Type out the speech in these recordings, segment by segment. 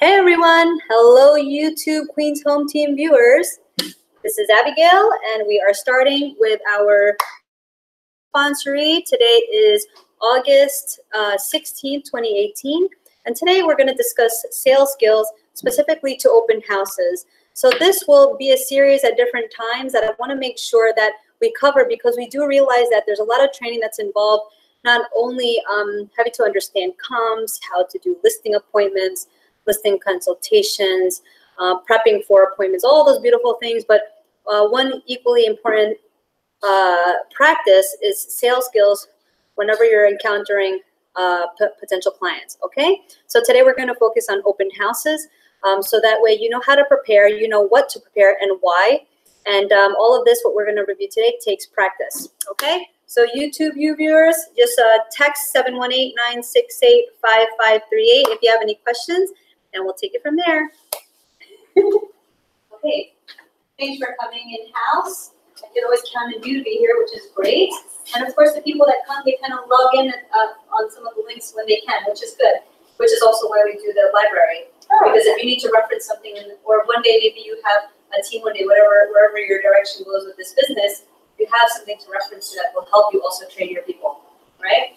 Hey everyone, hello YouTube Queen's Home Team viewers. This is Abigail and we are starting with our sponsoree. Today is August 16th, 2018, and today we're going to discuss sales skills specifically to open houses. So this will be a series at different times that I want to make sure that we cover, because we do realize that there's a lot of training that's involved, not only having to understand comms, how to do listing appointments, listing consultations, prepping for appointments, all those beautiful things, but one equally important practice is sales skills whenever you're encountering potential clients, okay? So today we're going to focus on open houses, so that way you know how to prepare, you know what to prepare and why, and all of this, what we're going to review today, takes practice, okay? So YouTube viewers, just text 718-968-5538 if you have any questions, and we'll take it from there. Okay, thanks for coming in-house. I can always count on you to be here, which is great. And of course, the people that come, they kind of log in on some of the links when they can, which is good, which is also why we do the library. Because if you need to reference something, or one day maybe you have a team one day, wherever your direction goes with this business, you have something to reference to that will help you also train your people, right?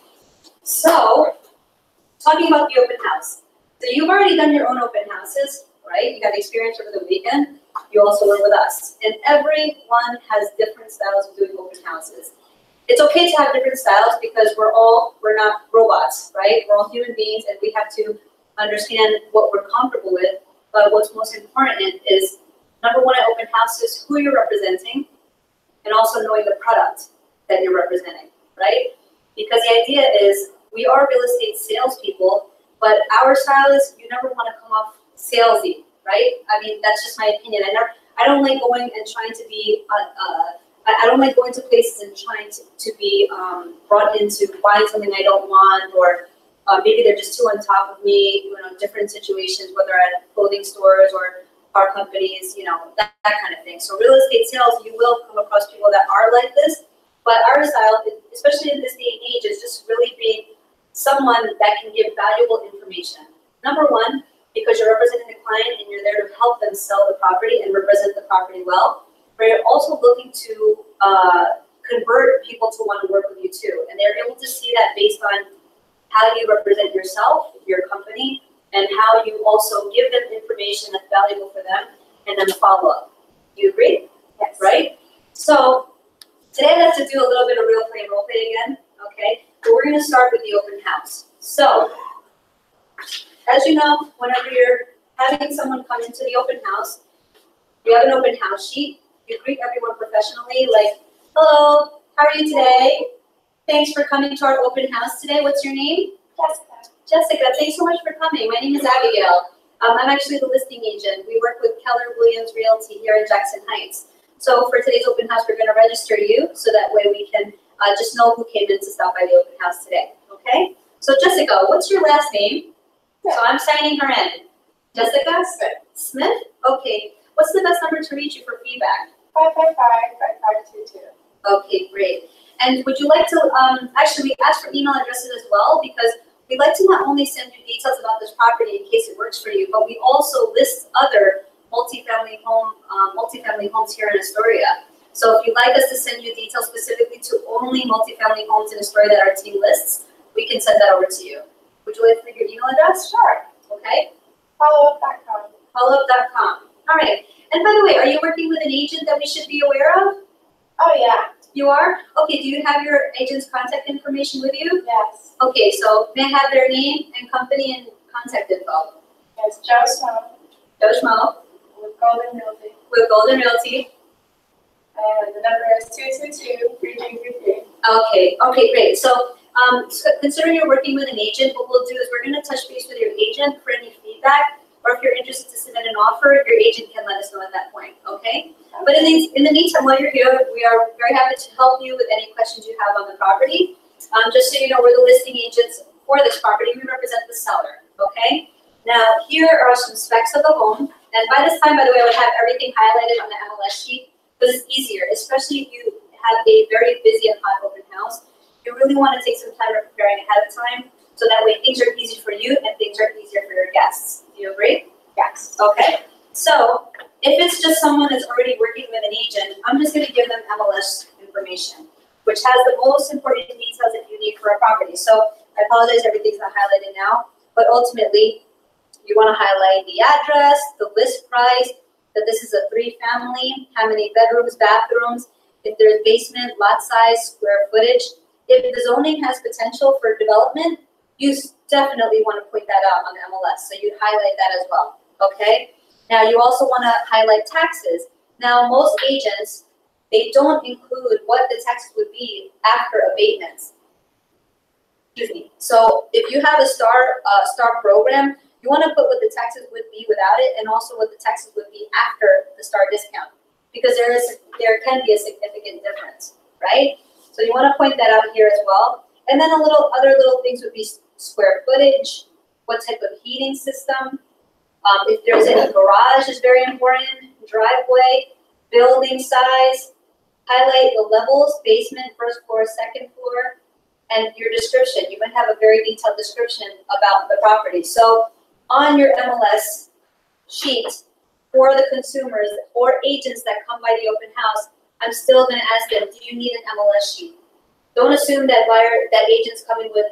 So, talking about the open house. So you've already done your own open houses, right? You got experience over the weekend. You also were with us. And everyone has different styles of doing open houses. It's okay to have different styles because we're not robots, right? We're all human beings and we have to understand what we're comfortable with. But what's most important is, number one, at open houses, who you're representing, and also knowing the product that you're representing, right? Because the idea is we are real estate salespeople, but our style is you never want to come off salesy, right? I mean, that's just my opinion. I don't like going and trying to be, I don't like going to places and trying to be brought into buying something I don't want, or maybe they're just too on top of me, you know, different situations, whether at clothing stores or car companies, you know, that kind of thing. So real estate sales, you will come across people that are like this, but our style, especially in this day and age, is just really being someone that can give valuable information. Number one, because you're representing the client and you're there to help them sell the property and represent the property well, but you're also looking to convert people to want to work with you too. And they're able to see that based on how you represent yourself, your company, and how you also give them information that's valuable for them, and then the follow-up. Do you agree? Yes. Right? So today I have to do a little bit of real play and role play again, okay? But we're gonna start with the open house. So, as you know, whenever you're having someone come into the open house, you have an open house sheet. You greet everyone professionally, like, hello, how are you today? Thanks for coming to our open house today. What's your name? Jessica. Jessica, thanks so much for coming. My name is Abigail. I'm actually the listing agent. We work with Keller Williams Realty here in Jackson Heights. So for today's open house, we're going to register you so that way we can just know who came in to stop by the open house today. Okay? So Jessica, what's your last name? So I'm signing her in. Jessica? Smith. Smith? Okay. What's the best number to reach you for feedback? 555-5522. Okay, great. And would you like to, actually we asked for email addresses as well, because we'd like to not only send you details about this property in case it works for you, but we also list other multifamily homes here in Astoria. So if you'd like us to send you details specifically to only multifamily homes in Astoria that our team lists, we can send that over to you. Would you like to give your email address? Sure. Okay. Followup.com. Followup.com. All right. And by the way, are you working with an agent that we should be aware of? Oh, yeah. You are? Okay, do you have your agent's contact information with you? Yes. Okay, so may I have their name and company and contact info? Yes, Joe Schmo. Joe Schmo. With Golden Realty. With Golden Realty. And the number is 222-3233. Okay, great. So, considering you're working with an agent, what we'll do is we're going to touch base with your agent for any feedback, or if you're interested to submit an offer, your agent can let us know at that point, okay? But in the meantime, while you're here, we are very happy to help you with any questions you have on the property. Just so you know, we're the listing agents for this property. We represent the seller, okay? Now, here are some specs of the home. And by this time, by the way, I would have everything highlighted on the MLS sheet, because it's easier, especially if you have a very busy and hot open house. You really want to take some time preparing ahead of time, so that way things are easy for you and things are easier for your guests. Do you agree? because someone is already working with an agent, I'm just gonna give them MLS information, which has the most important details that you need for a property. So I apologize, everything's not highlighted now, but ultimately, you wanna highlight the address, the list price, that this is a 3-family, how many bedrooms, bathrooms, if there's basement, lot size, square footage. If the zoning has potential for development, you definitely want to point that out on the MLS. So you'd highlight that as well, okay? Now you also want to highlight taxes. Now most agents, they don't include what the taxes would be after abatements. Excuse me. So if you have a STAR program, you want to put what the taxes would be without it, and also what the taxes would be after the STAR discount, because there can be a significant difference, right? So you want to point that out here as well. And then other little things would be square footage, what type of heating system, if there's any garage is very important, driveway, building size, highlight the levels, basement, first floor, second floor, and your description. You might have a very detailed description about the property. So on your MLS sheet for the consumers or agents that come by the open house, I'm still going to ask them, do you need an MLS sheet? Don't assume that agents coming with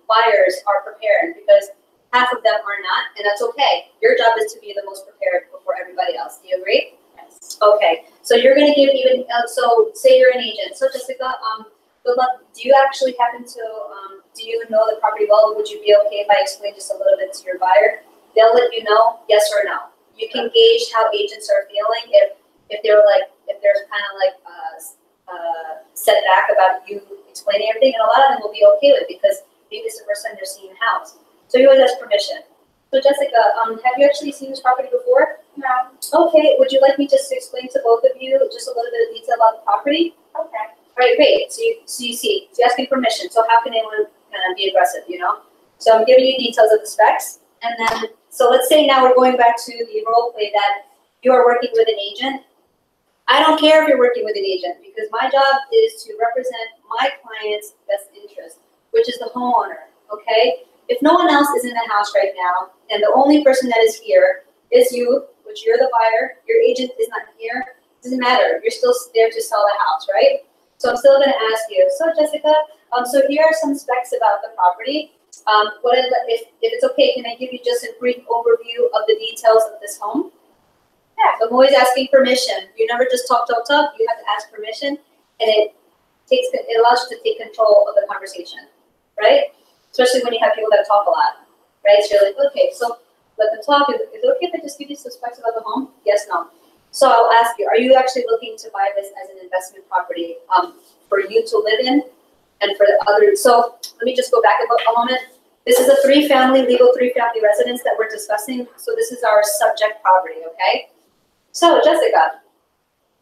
buyers are prepared, because half of them are not, and that's okay. Your job is to be the most prepared before everybody else. Do you agree? Yes. Okay. So you're going to give even, so say you're an agent. So Jessica, good luck. Do you actually happen to, do you know the property well? Would you be okay if I explain just a little bit to your buyer? They'll let you know, yes or no. You can gauge how agents are feeling if they're like, if there's kind of like setback about you explaining everything, and a lot of them will be okay with it because maybe it's the first time they're seeing a house. So you always ask permission. So Jessica, have you actually seen this property before? No. Okay, would you like me just to explain to both of you just a little bit of detail about the property? Okay. All right, great. So you see, so you're asking permission. So how can anyone kind of be aggressive, you know? So I'm giving you details of the specs, and then, so let's say now we're going back to the role play that you are working with an agent. I don't care if you're working with an agent, because my job is to represent my client's best interest, which is the homeowner, okay? If no one else is in the house right now, and the only person that is here is you, which you're the buyer, your agent is not here, doesn't matter. You're still there to sell the house, right? So I'm still going to ask you, so Jessica, so here are some specs about the property. If it's okay, can I give you just a brief overview of the details of this home? Yeah, so I'm always asking permission. You never just talk. You have to ask permission, and it allows you to take control of the conversation, right? Especially when you have people that talk a lot, right? So you're like, okay, so let them talk. Is it okay if I just give you some specs about the home? Yes, no. So I'll ask you, are you actually looking to buy this as an investment property for you to live in and for the others? So let me just go back a moment. This is a legal 3-family residence that we're discussing. So this is our subject property, okay? So Jessica,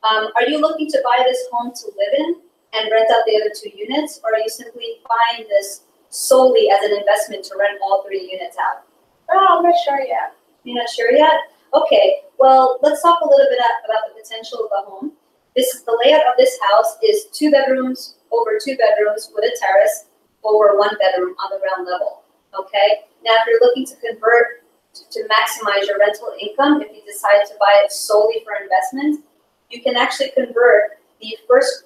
are you looking to buy this home to live in and rent out the other 2 units, or are you simply buying this solely as an investment to rent all 3 units out? Oh, I'm not sure yet. You're not sure yet? Okay, well, let's talk a little bit about the potential of the home. The layout of this house is 2 bedrooms over 2 bedrooms with a terrace over 1 bedroom on the ground level, okay? Now, if you're looking to convert to maximize your rental income, if you decide to buy it solely for investment, you can actually convert the first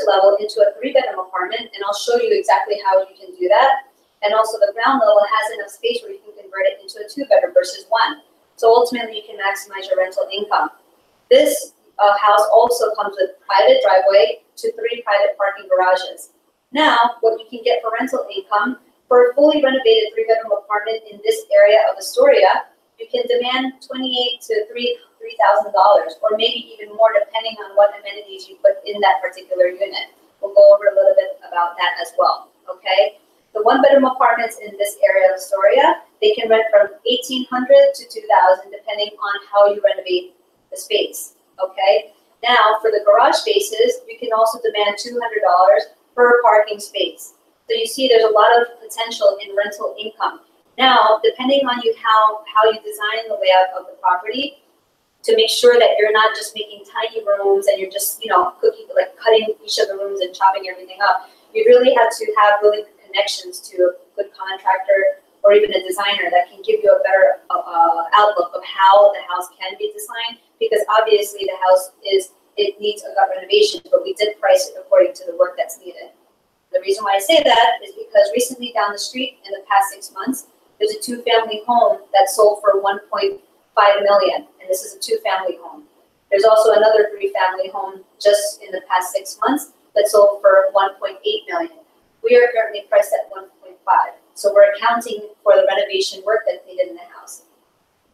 level into a 3-bedroom apartment, and I'll show you exactly how you can do that. And also the ground level has enough space where you can convert it into a 2-bedroom versus 1. So ultimately you can maximize your rental income. This house also comes with private driveway to 3 private parking garages. Now, what you can get for rental income, for a fully renovated 3-bedroom apartment in this area of Astoria, you can demand $2,800 to $3,000, or maybe even more depending on what amenities you put in that particular unit. We'll go over a little bit about that as well, okay? The 1-bedroom apartments in this area of Astoria, they can rent from $1,800 to $2,000 depending on how you renovate the space, okay? Now, for the garage spaces, you can also demand $200 per parking space. So you see there's a lot of potential in rental income. Now, depending on how you design the layout of the property, to make sure that you're not just making tiny rooms and you're just, cutting each of the rooms and chopping everything up, you really have to have really good connections to a good contractor or even a designer that can give you a better outlook of how the house can be designed, because obviously the house it needs a gut renovation, but we did price it according to the work that's needed. The reason why I say that is because recently down the street in the past 6 months, there's a 2-family home that sold for $1.5 million, and this is a 2-family home. There's also another 3-family home just in the past 6 months that sold for $1.8 million. We are currently priced at $1.5. So we're accounting for the renovation work that's needed in the house.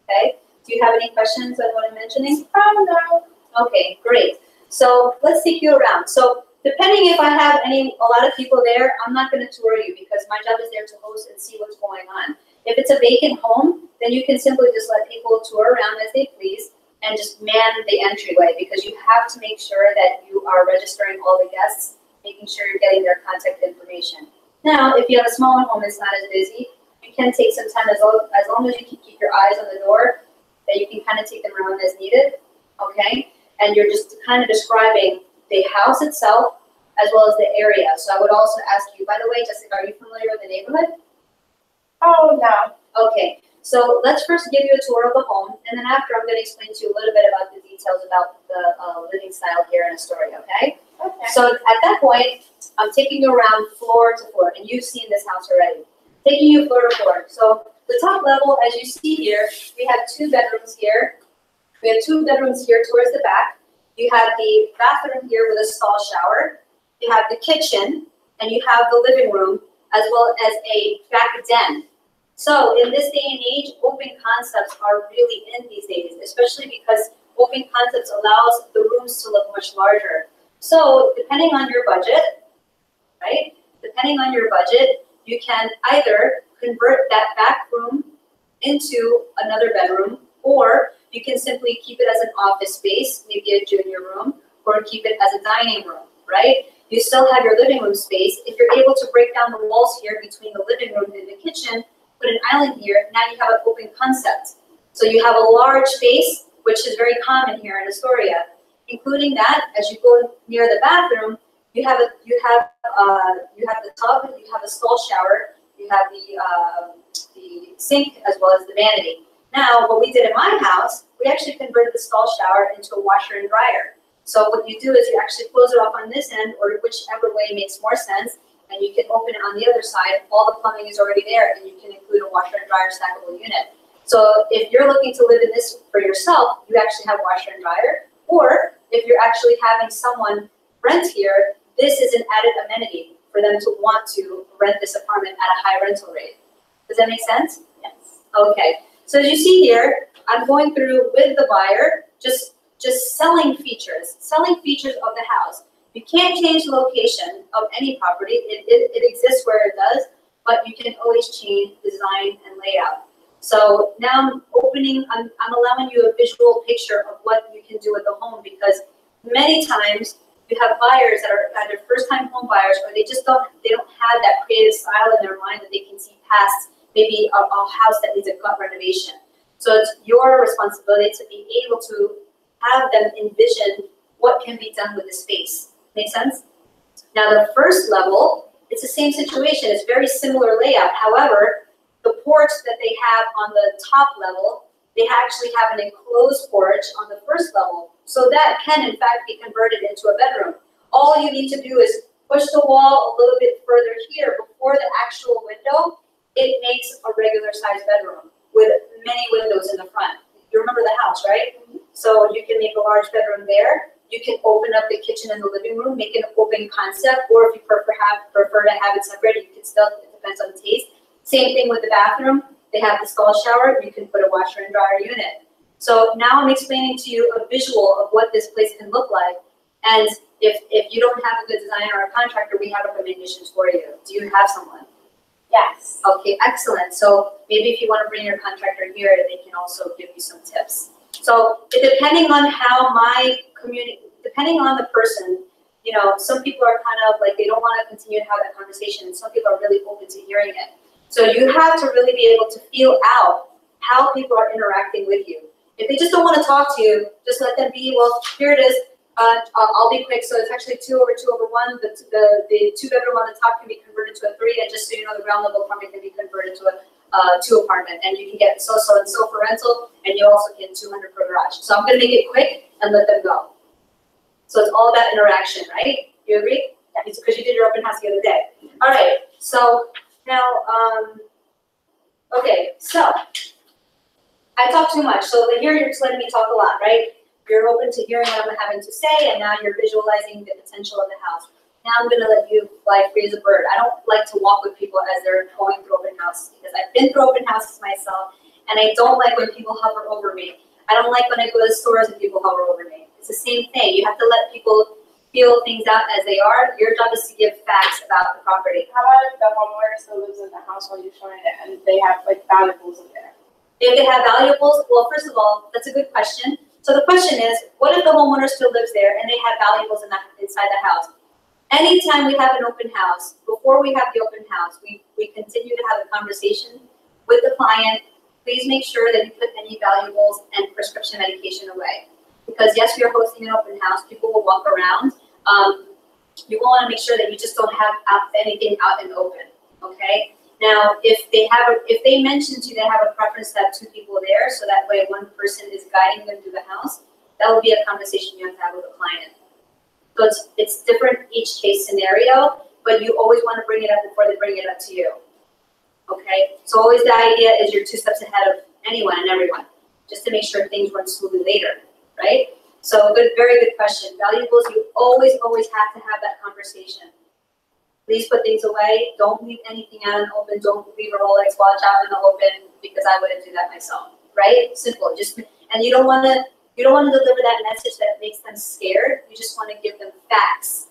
Okay? Do you have any questions on what I'm mentioning? No. Okay, great. So let's take you around. So depending if I have a lot of people there, I'm not going to tour you because my job is there to host and see what's going on. If it's a vacant home, then you can simply just let people tour around as they please and just man the entryway, because you have to make sure that you are registering all the guests, making sure you're getting their contact information. Now, if you have a smaller home, it's not as busy. You can take some time as long as you can keep your eyes on the door, that you can kind of take them around as needed, okay? And you're just kind of describing the house itself as well as the area. So I would also ask you, by the way, Jessica, are you familiar with the neighborhood? Oh, no. Okay, so let's first give you a tour of the home, and then after I'm going to explain to you a little bit about the details about the living style here in Astoria, okay? Okay. So at that point, I'm taking you around floor to floor, and you've seen this house already. Taking you floor to floor. So the top level, as you see here, we have 2 bedrooms here. We have 2 bedrooms here towards the back. You have the bathroom here with a stall shower. You have the kitchen, and you have the living room, as well as a back den. So in this day and age, open concepts are really in these days, especially because open concepts allows the rooms to look much larger. So depending on your budget, right? Depending on your budget, you can either convert that back room into another bedroom, or you can simply keep it as an office space, maybe a junior room, or keep it as a dining room, right? You still have your living room space. If you're able to break down the walls here between the living room and the kitchen, put an island here, now you have an open concept. So you have a large space, which is very common here in Astoria. Including that, as you go near the bathroom, you have the tub, you have a stall shower, you have the sink as well as the vanity. Now, what we did in my house, we actually converted the stall shower into a washer and dryer. So what you do is you actually close it off on this end, or whichever way makes more sense, and you can open it on the other side. All the plumbing is already there, and you can include a washer and dryer stackable unit. So if you're looking to live in this for yourself, you actually have washer and dryer. Or if you're actually having someone rent here, this is an added amenity for them to want to rent this apartment at a high rental rate. Does that make sense? Yes. Okay. So as you see here, I'm going through with the buyer, just selling features of the house. You can't change the location of any property. It exists where it does, but you can always change design and layout. So now I'm allowing you a visual picture of what you can do with the home, because many times you have buyers that are either first-time home buyers, or they don't have that creative style in their mind that they can see past maybe a house that needs a gut renovation. So it's your responsibility to be able to have them envision what can be done with the space. Make sense? Now the first level, it's the same situation. It's very similar layout. However, the porch that they have on the top level, they actually have an enclosed porch on the first level. So that can in fact be converted into a bedroom. All you need to do is push the wall a little bit further here before the actual window. It makes a regular sized bedroom with many windows in the front. You remember the house, right? So you can make a large bedroom there. You can open up the kitchen and the living room, make an open concept, or if you prefer to have it separate, you can still, it depends on the taste. Same thing with the bathroom. They have the stall shower. You can put a washer and dryer unit. So now I'm explaining to you a visual of what this place can look like. And if you don't have a good designer or a contractor, we have recommendations for you. Do you have someone? Yes. Okay, excellent. So maybe if you want to bring your contractor here, they can also give you some tips. So depending on how my community, depending on the person, you know, some people are kind of like, they don't want to continue to have that conversation, and some people are really open to hearing it. So you have to really be able to feel out how people are interacting with you. If they just don't want to talk to you, just let them be. Well, here it is. I'll be quick. So it's actually 2 over 2 over 1. The 2 bedroom on the top can be converted to a 3, and just so you know, the ground level apartment can be converted to 2 apartment, and you can get so and so for rental, and you also get 200 for garage. So I'm gonna make it quick and let them go. So it's all about interaction, right? You agree? Yeah. It's because you did your open house the other day. All right, so now, okay, so I talk too much, so here you're just letting me talk a lot, right? You're open to hearing what I'm having to say, and now you're visualizing the potential of the house. Now I'm gonna let you fly free as a bird. I don't like to walk with people as they're going through open houses, because I've been through open houses myself, and I don't like when people hover over me. I don't like when I go to stores and people hover over me. It's the same thing. You have to let people feel things out as they are. Your job is to give facts about the property. How about if the homeowner still lives in the house while you're showing it and they have like valuables in there? If they have valuables, well, first of all, that's a good question. So the question is, what if the homeowner still lives there and they have valuables inside the house? Anytime we have an open house, before we have the open house, we continue to have a conversation with the client. Please make sure that you put any valuables and prescription medication away. Because yes, we are hosting an open house, people will walk around. You want to make sure that you just don't have anything out in the open, okay? Now, if they mention to you they have a preference to have 2 people there, so that way one person is guiding them through the house, that will be a conversation you have to have with the client. So it's different each case scenario, but you always want to bring it up before they bring it up to you, okay? So always the idea is you're 2 steps ahead of anyone and everyone, just to make sure things run smoothly later, right? So very good question. Valuables, you always have to have that conversation. Please put things away. Don't leave anything out in the open. Don't leave a Rolex watch out in the open, because I wouldn't do that myself, right? Simple. And you don't want to deliver that message that makes them scared. You just want to give them facts,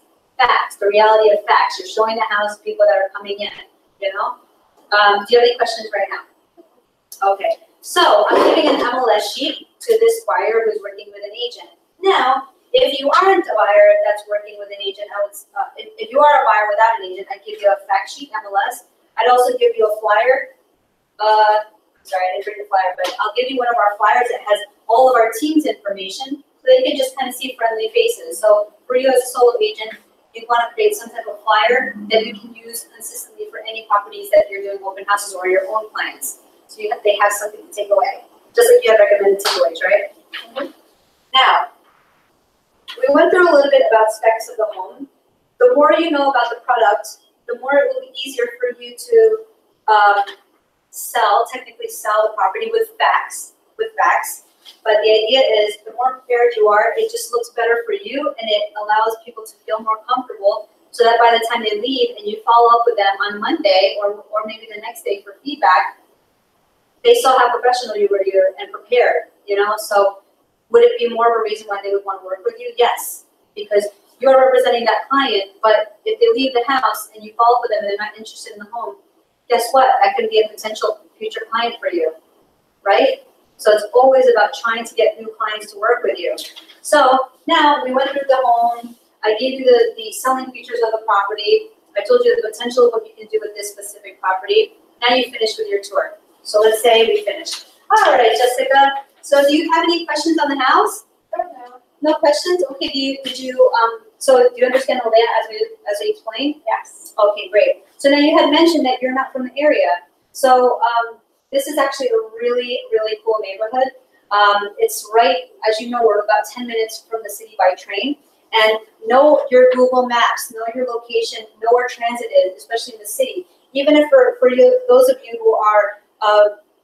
the reality of facts. You're showing the house people that are coming in, you know? Do you have any questions right now? Okay, so I'm giving an MLS sheet to this buyer who's working with an agent. Now, if you aren't a buyer that's working with an agent, if you are a buyer without an agent, I'd give you a fact sheet, MLS. I'd also give you a flyer. Sorry, I didn't bring the flyer, but I'll give you one of our flyers that has all of our team's information, so that you can just kind of see friendly faces. So for you as a solo agent, you want to create some type of flyer that you can use consistently for any properties that you're doing open houses or your own clients. So they have something to take away, just like you have recommended takeaways, right? Mm-hmm. Now, we went through a little bit about specs of the home. The more you know about the product, the more it will be easier for you to technically sell the property with facts. But the idea is, the more prepared you are, it just looks better for you, and it allows people to feel more comfortable, so that by the time they leave and you follow up with them on Monday or maybe the next day for feedback, they saw how professional you were and prepared, you know? So would it be more of a reason why they would want to work with you? Yes, because you're representing that client, but if they leave the house and you follow up with them and they're not interested in the home, guess what? That could be a potential future client for you, right? So it's always about trying to get new clients to work with you. So now we went through the home. I gave you the selling features of the property. I told you the potential of what you can do with this specific property. Now you finished with your tour. So let's say we finished. All right, Jessica. So do you have any questions on the house? No. No questions? Okay. So do you understand the layout as we explained? Yes. Okay, great. So now you had mentioned that you're not from the area. So this is actually a really, really cool neighborhood. It's right, as you know, we're about 10 minutes from the city by train. And know your Google Maps, know your location, know where transit is, especially in the city. Even if for you, those of you who are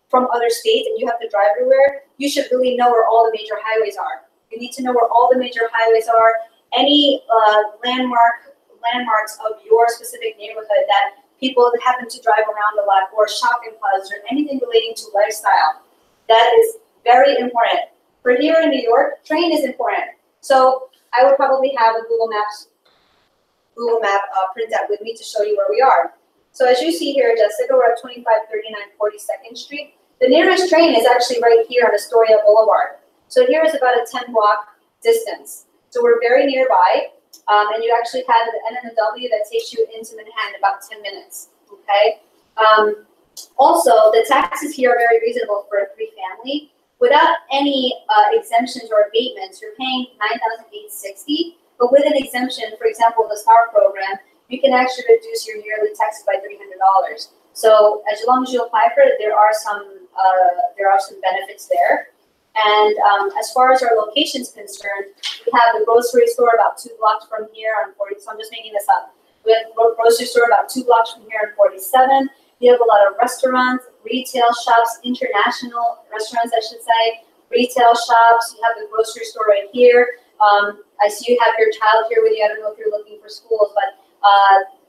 from other states and you have to drive everywhere, you should really know where all the major highways are. You need to know where all the major highways are, any landmarks of your specific neighborhood that people happen to drive around a lot, or shopping plazas, or anything relating to lifestyle. That is very important. For here in New York, train is important. So I would probably have a Google Map printout with me to show you where we are. So as you see here, Jessica, we're at 2539 42nd Street. The nearest train is actually right here on Astoria Boulevard. So here is about a 10-block distance. So we're very nearby, and you actually have the NNW that takes you into Manhattan in about 10 minutes, okay? Also, the taxes here are very reasonable for a 3-family. Without any exemptions or abatements, you're paying $9,860, but with an exemption, for example, the STAR program, you can actually reduce your yearly taxes by $300. So as long as you apply for it, there are some benefits there. And as far as our location is concerned, we have the grocery store about 2 blocks from here on 40. So I'm just making this up. We have a grocery store about 2 blocks from here on 47. We have a lot of restaurants, retail shops, international restaurants, I should say, retail shops. You have the grocery store right here. I see you have your child here with you. I don't know if you're looking for schools, but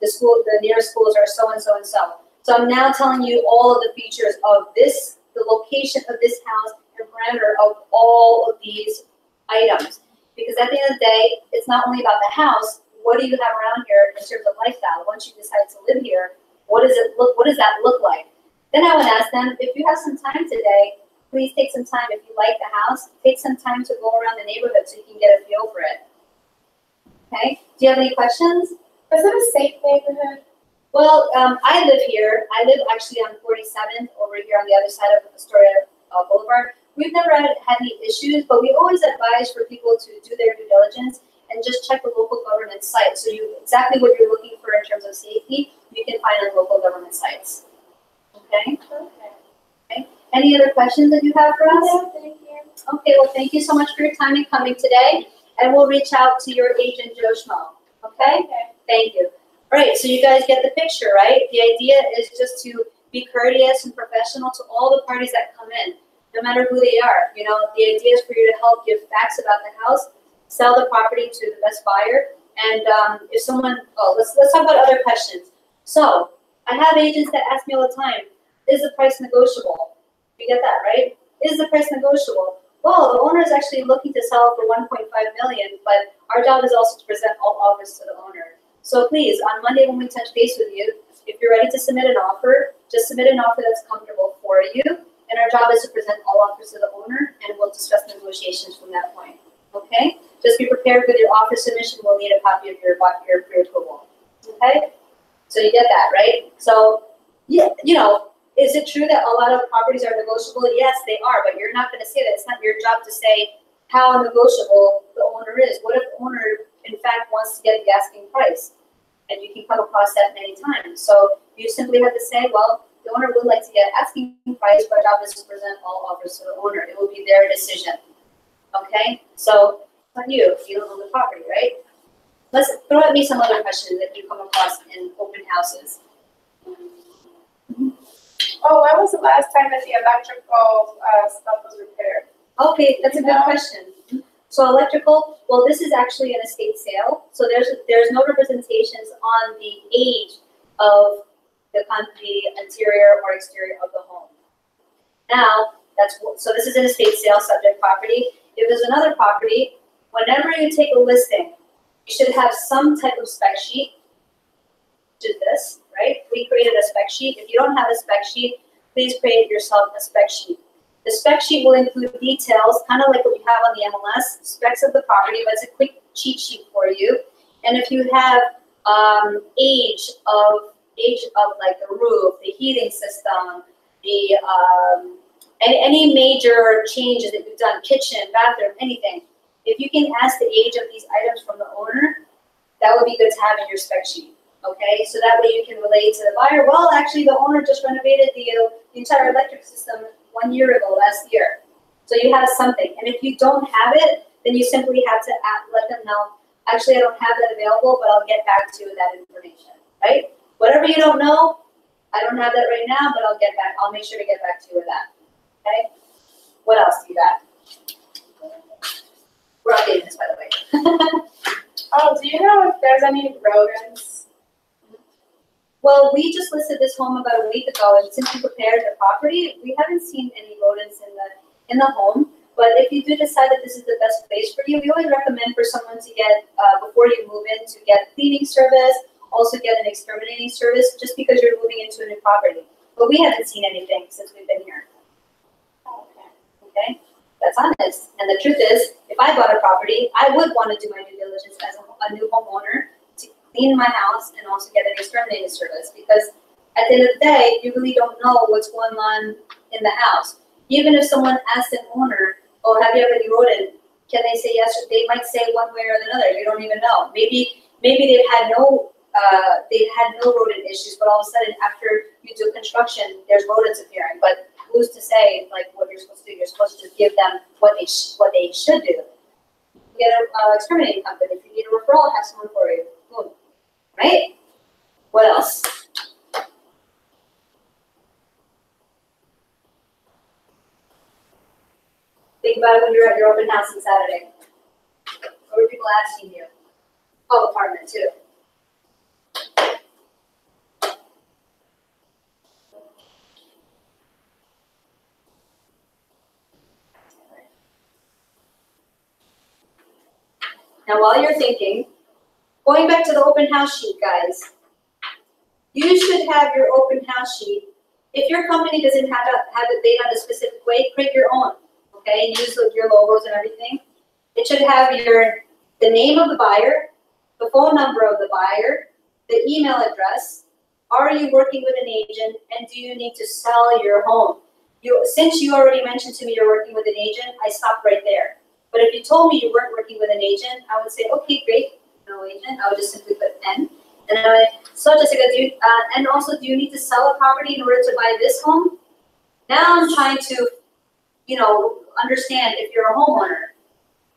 the nearest schools are so and so and so. So I'm now telling you all of the features of this, the location of this house, and parameter of all of these items. Because at the end of the day, it's not only about the house. What do you have around here in terms of lifestyle? Once you decide to live here, what does that look like? Then I would ask them, if you have some time today, please take some time. If you like the house, take some time to go around the neighborhood so you can get a feel for it. Okay? Do you have any questions? Is it a safe neighborhood? Well, I live here. I live actually on 47th over here on the other side of Astoria Boulevard. We've never had any issues, but we always advise for people to do their due diligence and just check the local government site. So exactly what you're looking for in terms of safety, you can find on local government sites. Okay? Okay. Any other questions that you have for us? No, thank you. Okay, well, thank you so much for your time and coming today. And we'll reach out to your agent, Joe Schmo. Okay? Thank you. All right, so you guys get the picture, right? The idea is just to be courteous and professional to all the parties that come in, no matter who they are. You know, the idea is for you to help give facts about the house, sell the property to the best buyer, and if someone, let's talk about other questions. So, I have agents that ask me all the time, is the price negotiable? You get that, right? Is the price negotiable? Well, the owner is actually looking to sell for $1.5 million, but our job is also to present all offers to the owner. So please, on Monday when we touch base with you, if you're ready to submit an offer, just submit an offer that's comfortable for you, and our job is to present all offers to the owner, and we'll discuss negotiations from that point. Okay? Just be prepared with your offer submission. We'll need a copy of your pre-approval. Okay? So you get that, right? So, yeah, you know, is it true that a lot of properties are negotiable? Yes, they are, but you're not going to say that. It's not your job to say how negotiable the owner is. What if the owner, in fact, wants to get the asking price? And you can come across that many times. So you simply have to say, well, the owner would like to get asking price, but our job is to present all offers to the owner. It will be their decision. Okay? So it's on you if you don't own the property, right? Let's throw at me some other questions that you come across in open houses. Oh, when was the last time that the electrical stuff was repaired? Okay, that's a good question. So electrical, well, this is actually an estate sale. So there's no representations on the age of the interior or exterior of the home. Now, so this is an estate sale subject property. If there's another property, whenever you take a listing, you should have some type of spec sheet. Do this, right? We created a spec sheet. If you don't have a spec sheet, please create yourself a spec sheet. The spec sheet will include details, kind of like what you have on the MLS, specs of the property, but it's a quick cheat sheet for you. And if you have age of like the roof, the heating system, the any major changes that you've done, kitchen, bathroom, anything. If you can ask the age of these items from the owner, that would be good to have in your spec sheet. Okay, so that way you can relate to the buyer. Well, actually, the owner just renovated the entire electric system 1 year ago, last year. So you have something. And if you don't have it, then you simply have to let them know, actually, I don't have that available, but I'll get back to you with that information, right? Whatever you don't know, I don't have that right now, but I'll make sure to get back to you with that, okay? What else do you got? We're updating this, by the way. Oh, do you know if there's any rodents? Well, we just listed this home about a week ago, and since we prepared the property, we haven't seen any rodents in the home. But if you do decide that this is the best place for you, we always recommend for someone to get, before you move in, to get cleaning service, also get an exterminating service, just because you're moving into a new property. But we haven't seen anything since we've been here. Okay? That's honest. And the truth is, if I bought a property, I would want to do my due diligence as a new homeowner, clean my house, and also get an exterminating service, because at the end of the day, you really don't know what's going on in the house. Even if someone asks an owner, oh, have you ever any rodent? Can they say yes? They might say one way or another. You don't even know. Maybe they've had no they had no rodent issues, but all of a sudden after you do construction, there's rodents appearing. But who's to say like what you're supposed to do? You're supposed to just give them what they should do. Get an exterminating company. If you need a referral, have someone for you. Boom. Right? What else? Think about it when you're at your open house on Saturday. What were people asking you? Oh, apartment too. Now, while you're thinking, going back to the open house sheet, guys, you should have your open house sheet. If your company doesn't have it made on a specific way, create your own, okay? Use your logos and everything. It should have the name of the buyer, the phone number of the buyer, the email address. Are you working with an agent, and do you need to sell your home? Since you already mentioned to me you're working with an agent, I stopped right there. But if you told me you weren't working with an agent, I would say, okay, great, no agent. I would just simply put N. And then so Jessica, and also, do you need to sell a property in order to buy this home? Now I'm trying to, understand if you're a homeowner,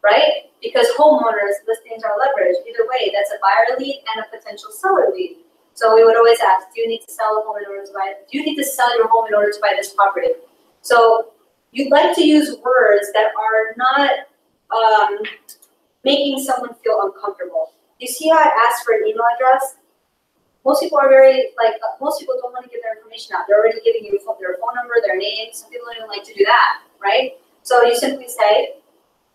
right? Because homeowners listings are leveraged. Either way, that's a buyer lead and a potential seller lead. So we would always ask, do you need to sell a home in order to buy it? Do you need to sell your home in order to buy this property? So you'd like to use words that are not making someone feel uncomfortable. You see how I asked for an email address? Most people are most people don't want to give their information out. They're already giving you their phone number, their name. Some people don't even like to do that, right? So you simply say,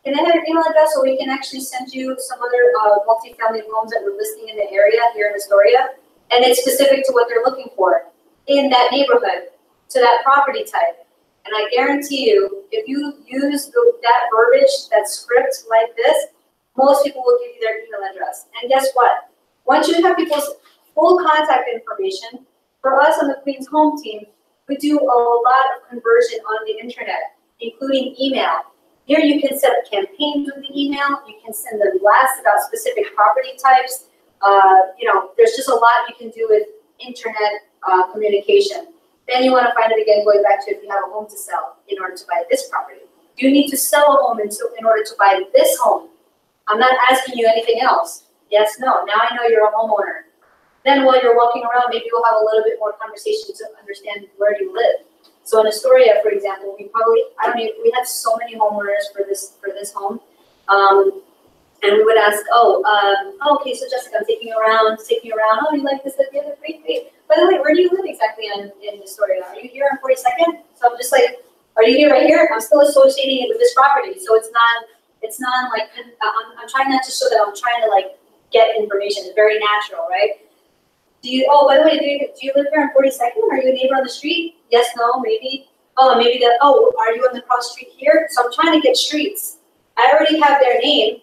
can I have your email address so we can actually send you some other multifamily homes that we're listing in the area here in Astoria? And it's specific to what they're looking for in that neighborhood, to that property type. And I guarantee you, if you use that verbiage, that script like this, most people will give you their email address. And guess what? Once you have people's full contact information, for us on the Queens Home Team, we do a lot of conversion on the internet, including email. Here you can set up campaigns with the email. You can send them blasts about specific property types. There's just a lot you can do with internet communication. Then you want to find it again, going back to if you have a home to sell in order to buy this property. Do you need to sell a home in order to buy this home? I'm not asking you anything else. Yes, no. Now I know you're a homeowner. Then while you're walking around, maybe you'll have a little bit more conversation to understand where you live. So in Astoria, for example, we had so many homeowners for this home. And we would ask, okay, so Jessica, I'm taking you around. Oh, you like this? The other great. By the way, where do you live exactly in Astoria? Are you here on 42nd? So I'm just like, are you here right here? I'm still associating it with this property. So it's not like, I'm trying not to show that I'm trying to like get information. It's very natural, right? By the way, do you live here on 42nd? Are you a neighbor on the street? Yes, no, maybe. Are you on the cross street here? So I'm trying to get streets. I already have their name.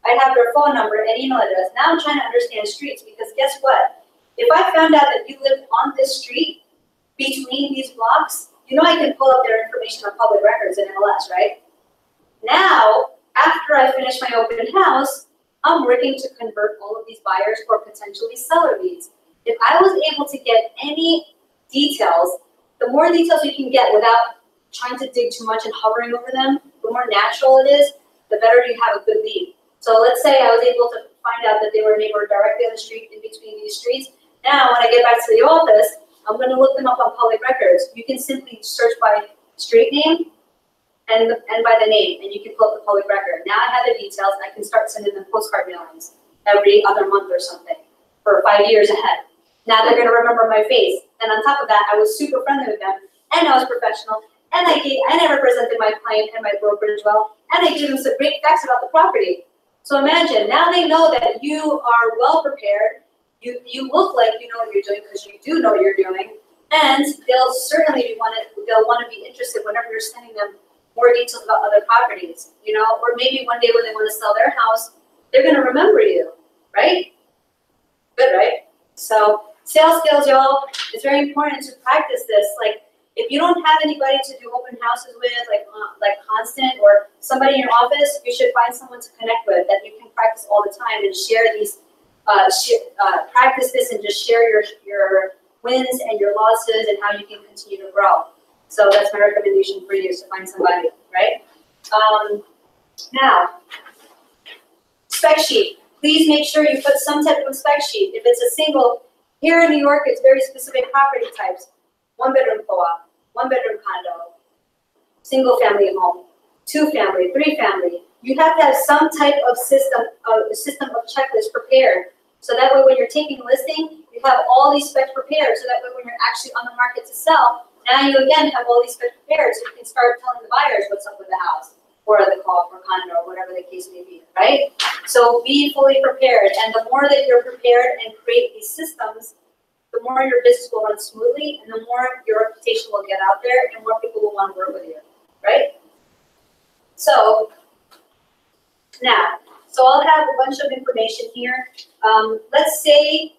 I have their phone number and email address. Now I'm trying to understand streets, because guess what? If I found out that you live on this street between these blocks, I can pull up their information on public records in MLS, right? Now, after I finish my open house, I'm working to convert all of these buyers or potentially seller leads. If I was able to get any details, the more details you can get without trying to dig too much and hovering over them, the more natural it is, the better you have a good lead. So let's say I was able to find out that they were a neighbor directly on the street in between these streets. Now, when I get back to the office, I'm going to look them up on public records. You can simply search by street name and by the name, and you can pull up the public record. Now I have the details. I can start sending them postcard mailings every other month or something for 5 years ahead. Now they're going to remember my face. And on top of that, I was super friendly with them, and I was professional, and I represented my client and my brokerage well, and I gave them some great facts about the property. So imagine, now they know that you are well prepared. You look like you know what you're doing, because you do know what you're doing, and they'll certainly want to be interested whenever you're sending them more details about other properties, or maybe one day when they want to sell their house, they're going to remember you, right? Good, right? So sales skills, y'all, it's very important to practice this. Like, if you don't have anybody to do open houses with, like Constant or somebody in your office, you should find someone to connect with that you can practice all the time and share these practice this and just share your wins and your losses and how you can continue to grow. So that's my recommendation for you, is to find somebody, right? Now, spec sheet. Please make sure you put some type of spec sheet. If it's a single, here in New York, it's very specific property types. 1-bedroom co-op, 1-bedroom condo, single family home, 2-family, 3-family. You have to have some type of system of checklist prepared. So that way when you're taking a listing, you have all these specs prepared. So that way when you're actually on the market to sell, now you again have all these specs prepared. So you can start telling the buyers what's up with the house, or the co-op or condo, or whatever the case may be, right? So be fully prepared. And the more that you're prepared and create these systems, the more your business will run smoothly, and the more your reputation will get out there, and more people will want to work with you, right? So now, I'll have a bunch of information here. Let's say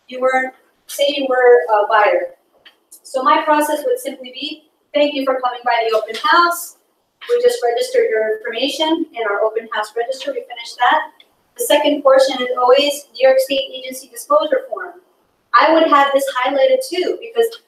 you were a buyer. So my process would simply be, thank you for coming by the open house. We just registered your information in our open house register. We finished that. The second portion is always New York State agency disclosure form. I would have this highlighted too, because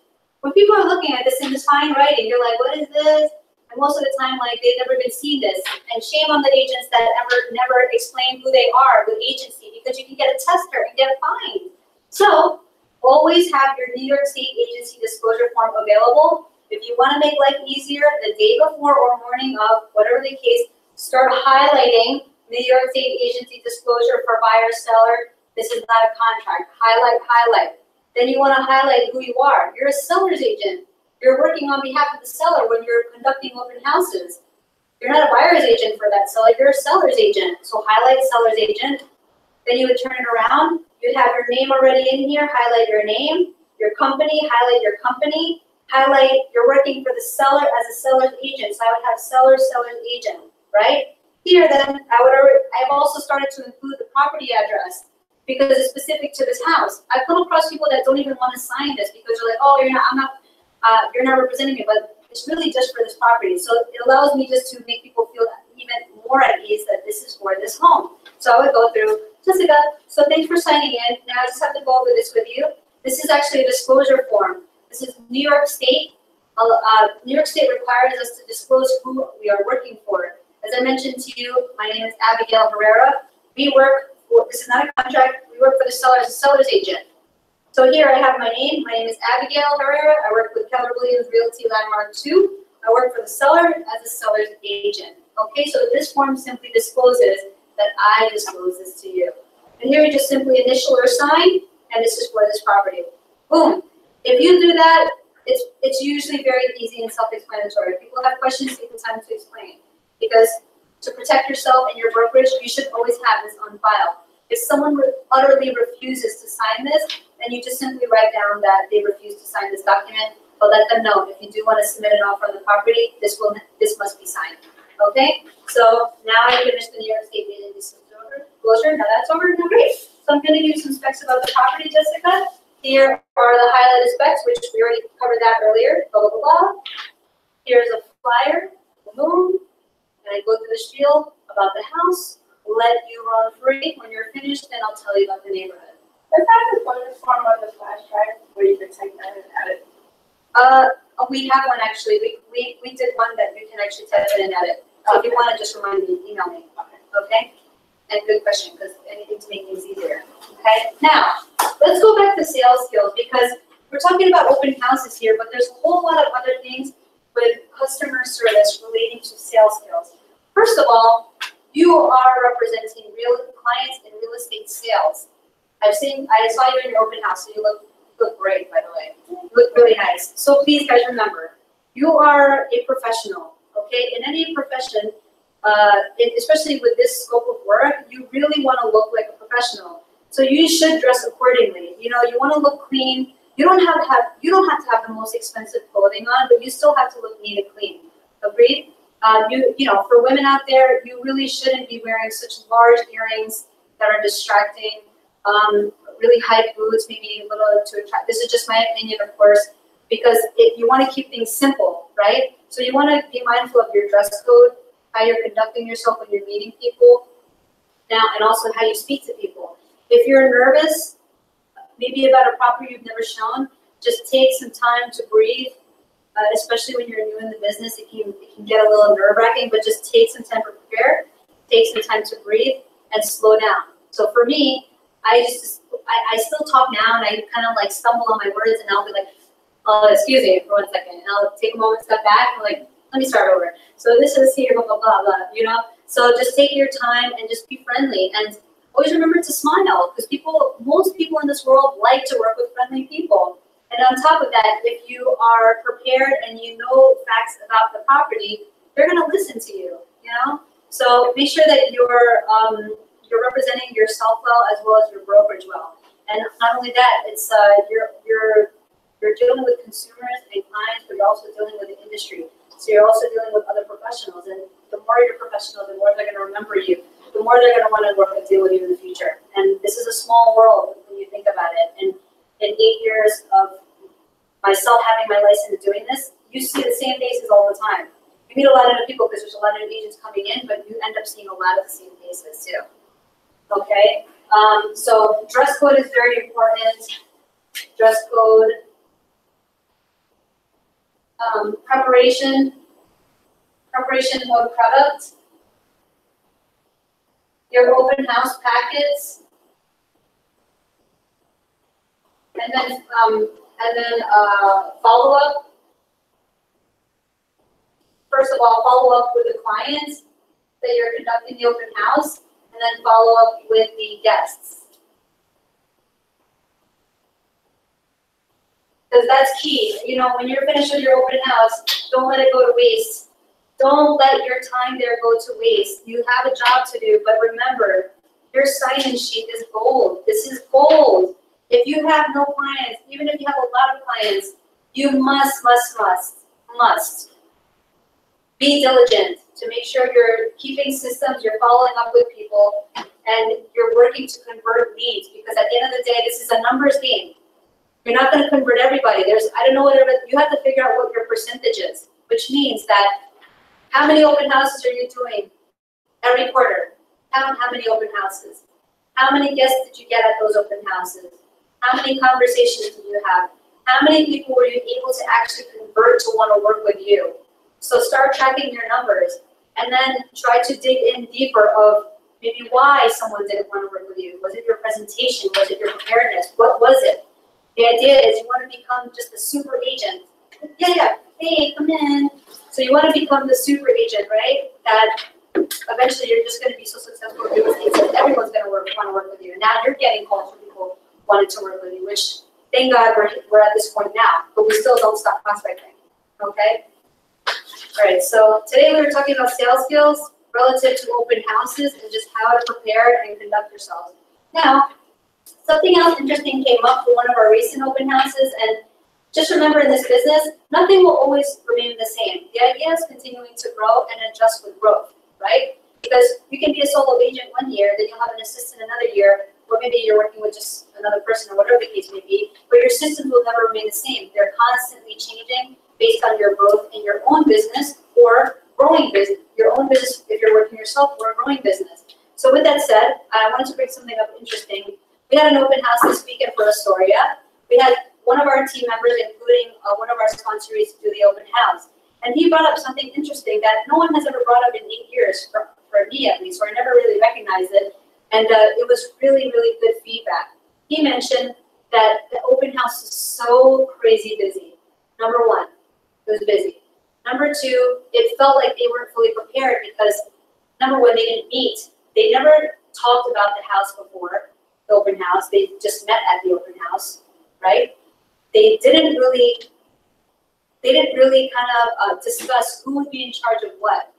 when people are looking at this in this fine writing, they're like, what is this? And most of the time, like, they've never been seen this. And shame on the agents that never explain who they are with agency, because you can get a tester and get fined. So always have your New York State agency disclosure form available. If you want to make life easier, the day before or morning of, whatever the case, start highlighting New York State agency disclosure for buyer, seller. This is not a contract. Highlight, highlight. Then you want to highlight who you are. You're a seller's agent. You're working on behalf of the seller when you're conducting open houses. You're not a buyer's agent for that seller. You're a seller's agent. So highlight seller's agent. Then you would turn it around. You'd have your name already in here. Highlight your name. Your company. Highlight your company. Highlight you're working for the seller as a seller's agent. So I would have seller's agent, right? Here then, I've also started to include the property address because it's specific to this house. I've come across people that don't even want to sign this because they're like, oh, you're not representing me, but it's really just for this property. So it allows me just to make people feel even more at ease that this is for this home. So I would go through, Jessica, so thanks for signing in. Now I just have to go over this with you. This is actually a disclosure form. This is New York State. New York State requires us to disclose who we are working for. As I mentioned to you, my name is Abigail Herrera. We work for, this is not a contract, we work for the seller as a seller's agent. So here I have my name. My name is Abigail Herrera. I work with Keller Williams Realty Landmark 2. I work for the seller as a seller's agent. Okay, so this form simply discloses that I disclose this to you. And here we just simply initial or sign, and this is for this property. Boom. If you do that, it's usually very easy and self-explanatory. If people have questions, take the time to explain. Because to protect yourself and your brokerage, you should always have this on file. If someone utterly refuses to sign this, then you just simply write down that they refuse to sign this document, but let them know if you do want to submit an offer on the property, this must be signed. Okay? So now I finished the New York State agency disclosure. Now that's over. Now great. So I'm going to give you some specs about the property, Jessica. Here are the highlighted specs, which we already covered that earlier. Blah blah blah. Here's a flyer. Boom. And I go through the spiel about the house. Let you run free. When you're finished, then I'll tell you about the neighborhood. Is that the bonus form on the flash drive where you can type that and edit? We have one actually. We did one that you can actually type it and edit. So if you want to just remind me, email me. Okay? And good question, because anything to make things easier. Okay? Now, let's go back to sales skills because we're talking about open houses here, but there's a whole lot of other things with customer service relating to sales skills. First of all, you are representing real clients in real estate sales. I saw you in your open house, so you look great, by the way. You look really nice. So please, guys, remember, you are a professional, okay? In any profession, especially with this scope of work, you really want to look like a professional. So you should dress accordingly. You know, you want to look clean. You don't have to have the most expensive clothing on, but you still have to look neat and clean. Agreed? You know, for women out there, you really shouldn't be wearing such large earrings that are distracting. Really high boots, maybe a little to attract. This is just my opinion, of course, because you want to keep things simple, right? So you want to be mindful of your dress code, how you're conducting yourself when you're meeting people, now, and also how you speak to people. If you're nervous, maybe about a property you've never shown, just take some time to breathe. Especially when you're new in the business, it can get a little nerve-wracking, but just take some time to prepare, take some time to breathe, and slow down. So for me, I still talk now, and I kind of like stumble on my words, and I'll be like, excuse me for 1 second, and I'll take a moment, step back, and like, let me start over. So this is here, blah, blah, blah, blah, you know? So just take your time and just be friendly, and always remember to smile, because most people in this world like to work with friendly people. And on top of that, if you are prepared and you know facts about the property, they're going to listen to you, you know? So make sure that you're representing yourself well as well as your brokerage well. And not only that, it's you're dealing with consumers and clients, but you're also dealing with the industry. So you're also dealing with other professionals. And the more you're professional, the more they're going to remember you, the more they're going to want to work and deal with you in the future. And this is a small world when you think about it. And in 8 years of myself having my license and doing this, you see the same faces all the time. You meet a lot of new people because there's a lot of new agents coming in, but you end up seeing a lot of the same faces too. Okay, so dress code is very important. Dress code. Preparation of product. Your open house packets. And then follow up. First of all, follow up with the clients that you're conducting the open house, and then follow up with the guests. Because that's key. You know, when you're finished with your open house, don't let it go to waste. Don't let your time there go to waste. You have a job to do, but remember, your sign-in sheet is gold. This is gold. If you have no clients, even if you have a lot of clients, you must be diligent to make sure you're keeping systems, you're following up with people, and you're working to convert leads, because at the end of the day, this is a numbers game. You're not going to convert everybody. I don't know whatever, you have to figure out what your percentage is, which means that how many open houses are you doing every quarter? How many open houses? How many guests did you get at those open houses? How many conversations did you have? How many people were you able to actually convert to want to work with you? So start tracking your numbers, and then try to dig in deeper of maybe why someone didn't want to work with you. Was it your presentation? Was it your preparedness? What was it? The idea is you want to become just a super agent. Yeah, hey, come in. So you want to become the super agent, right? That eventually you're just going to be so successful in real estate that everyone's going to want to work with you. And now you're getting calls from people wanting to work with you, which thank God we're at this point now, but we still don't stop prospecting, okay? All right, so today we were talking about sales skills relative to open houses and just how to prepare and conduct yourselves. Now, something else interesting came up for one of our recent open houses, and just remember in this business, nothing will always remain the same. The idea is continuing to grow and adjust with growth, right? Because you can be a solo agent one year, then you'll have an assistant another year, or maybe you're working with just another person or whatever the case may be, but your systems will never remain the same. They're constantly changing based on your growth in your own business or growing business, your own business if you're working yourself, or a growing business. So with that said, I wanted to bring something up interesting. We had an open house this weekend for Astoria. We had one of our team members, including one of our sponsorees, do the open house. And he brought up something interesting that no one has ever brought up in 8 years, for me at least, or I never really recognized it. And it was really, really good feedback. He mentioned that the open house is so crazy busy. Number one, it was busy. Number two, it felt like they weren't fully prepared because, number one, they didn't meet. They never talked about the house before the open house. They just met at the open house, right? They didn't really kind of discuss who would be in charge of what,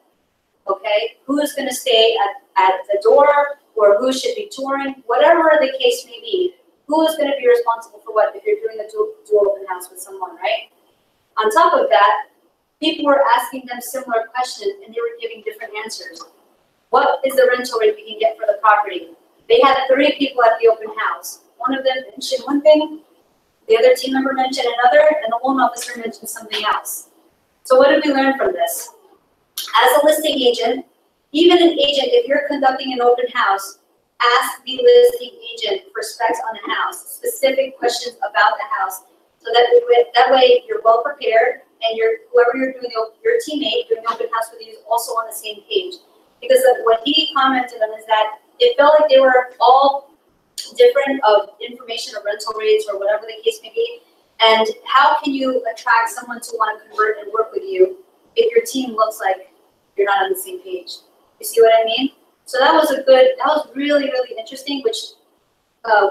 okay? Who is going to stay at the door, or who should be touring, whatever the case may be. Who is going to be responsible for what if you're doing a dual open house with someone, right? On top of that, people were asking them similar questions, and they were giving different answers. What is the rental rate we can get for the property? They had 3 people at the open house. One of them mentioned one thing, the other team member mentioned another, and the loan officer mentioned something else. So what did we learn from this? As a listing agent, even an agent, if you're conducting an open house, ask the listing agent for specs on the house, specific questions about the house, so that way you're well prepared and whoever you're doing your teammate doing the open house with you is also on the same page. Because what he commented on is that it felt like they were all different of information or rental rates or whatever the case may be. And how can you attract someone to want to convert and work with you if your team looks like you're not on the same page? You see what I mean? So that was really, really interesting, which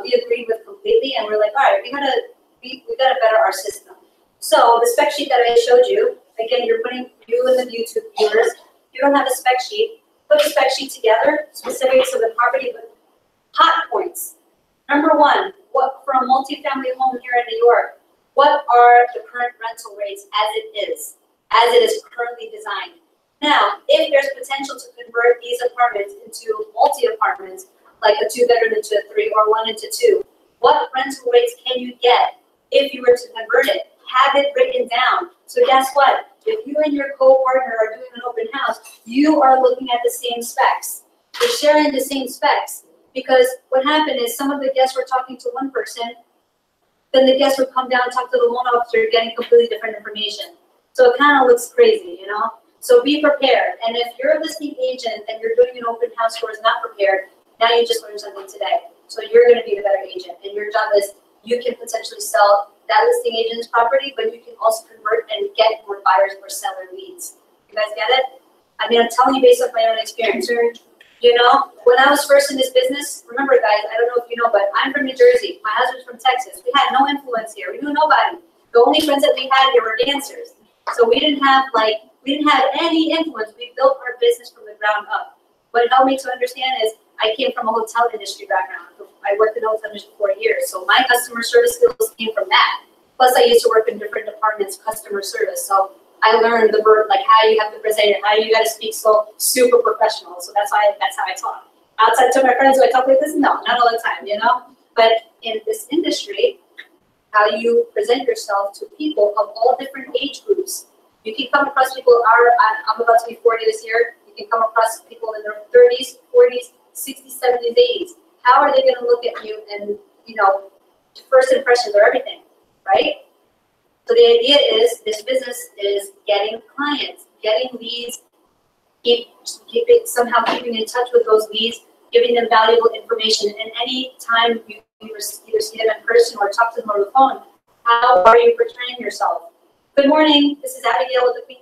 we agreed with completely. And we're like, all right, we gotta better our system. So the spec sheet that I showed you, again, you're putting you and the YouTube viewers, you don't have a spec sheet, put a spec sheet together, specifics of the property, but hot points. Number one, what for a multifamily home here in New York, what are the current rental rates as it is currently designed? Now, if there's potential to convert these apartments into multi-apartments, like a 2-bedroom into a 3 or 1 into 2, what rental rates can you get if you were to convert it? Have it written down. So guess what? If you and your co-partner are doing an open house, you are looking at the same specs. You're sharing the same specs. Because what happened is some of the guests were talking to one person, then the guests would come down and talk to the loan officer, getting completely different information. So it kind of looks crazy, you know? So be prepared. And if you're a listing agent and you're doing an open house who is not prepared, now you just learned something today. So you're going to be the better agent. And your job is you can potentially sell that listing agent's property, but you can also convert and get more buyers or seller leads. You guys get it? I mean, I'm telling you based off my own experience. You know, when I was first in this business, remember guys, I don't know if you know, but I'm from New Jersey. My husband's from Texas. We had no influence here. We knew nobody. The only friends that we had here were dancers. So we didn't have any influence. We built our business from the ground up. What it helped me to understand is I came from a hotel industry background. I worked in the hotel industry for 4 years. So my customer service skills came from that. Plus I used to work in different departments, customer service. So I learned the verb, like how you have to present it, how you got to speak so super professional. So that's how I talk. Outside to my friends, do I talk like this? No, not all the time, you know? But in this industry, how you present yourself to people of all different age groups. You can come across people, I'm about to be 40 this year. You can come across people in their 30s, 40s, 60s, 70s, 80s. How are they going to look at you? And, you know, first impressions are everything, right? So the idea is this business is getting clients, getting leads, somehow keeping in touch with those leads, giving them valuable information. And any time you either see them in person or talk to them over the phone, how are you portraying yourself? Good morning. This is Abigail with the Queen.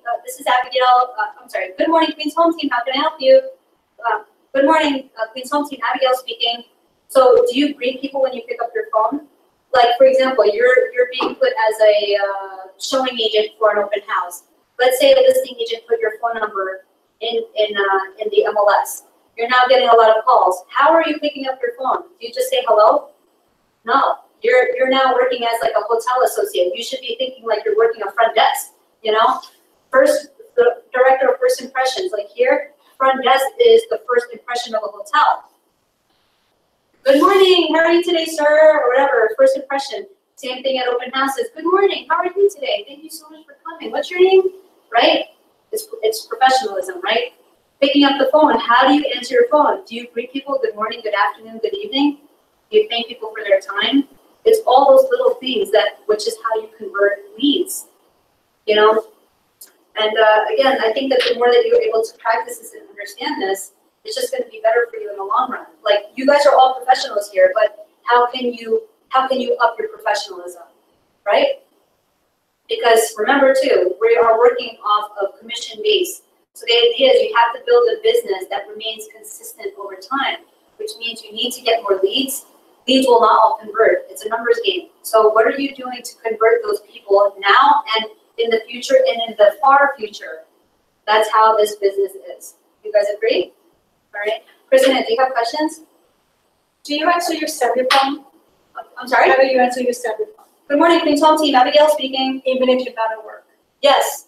Good morning, Queen's Home Team. How can I help you? Good morning, Queen's Home Team. Abigail speaking. So, do you greet people when you pick up your phone? Like, for example, you're being put as a showing agent for an open house. Let's say a listing agent put your phone number in the MLS. You're now getting a lot of calls. How are you picking up your phone? Do you just say hello? No. You're now working as like a hotel associate. You should be thinking like you're working a front desk, you know? The director of first impressions. Like here, front desk is the first impression of a hotel. Good morning, how are you today, sir? Or whatever, first impression. Same thing at open houses. Good morning, how are you today? Thank you so much for coming. What's your name? Right? It's professionalism, right? Picking up the phone, how do you answer your phone? Do you greet people good morning, good afternoon, good evening? Do you thank people for their time? It's all those little things which is how you convert leads, you know? And again, I think that the more that you're able to practice this and understand this, it's just going to be better for you in the long run. Like, you guys are all professionals here, but how can you up your professionalism, right? Because remember too, we are working off of commission base. So the idea is you have to build a business that remains consistent over time, which means you need to get more leads. Leads will not all convert. It's a numbers game. So what are you doing to convert those people now and in the future and in the far future? That's how this business is. You guys agree? All right. Christina, do you have questions? Do you answer your cellular phone? I'm sorry? How do you answer your cellular phone? Good morning, Queen's Home Team. Abigail speaking. Even if you're not at work? Yes,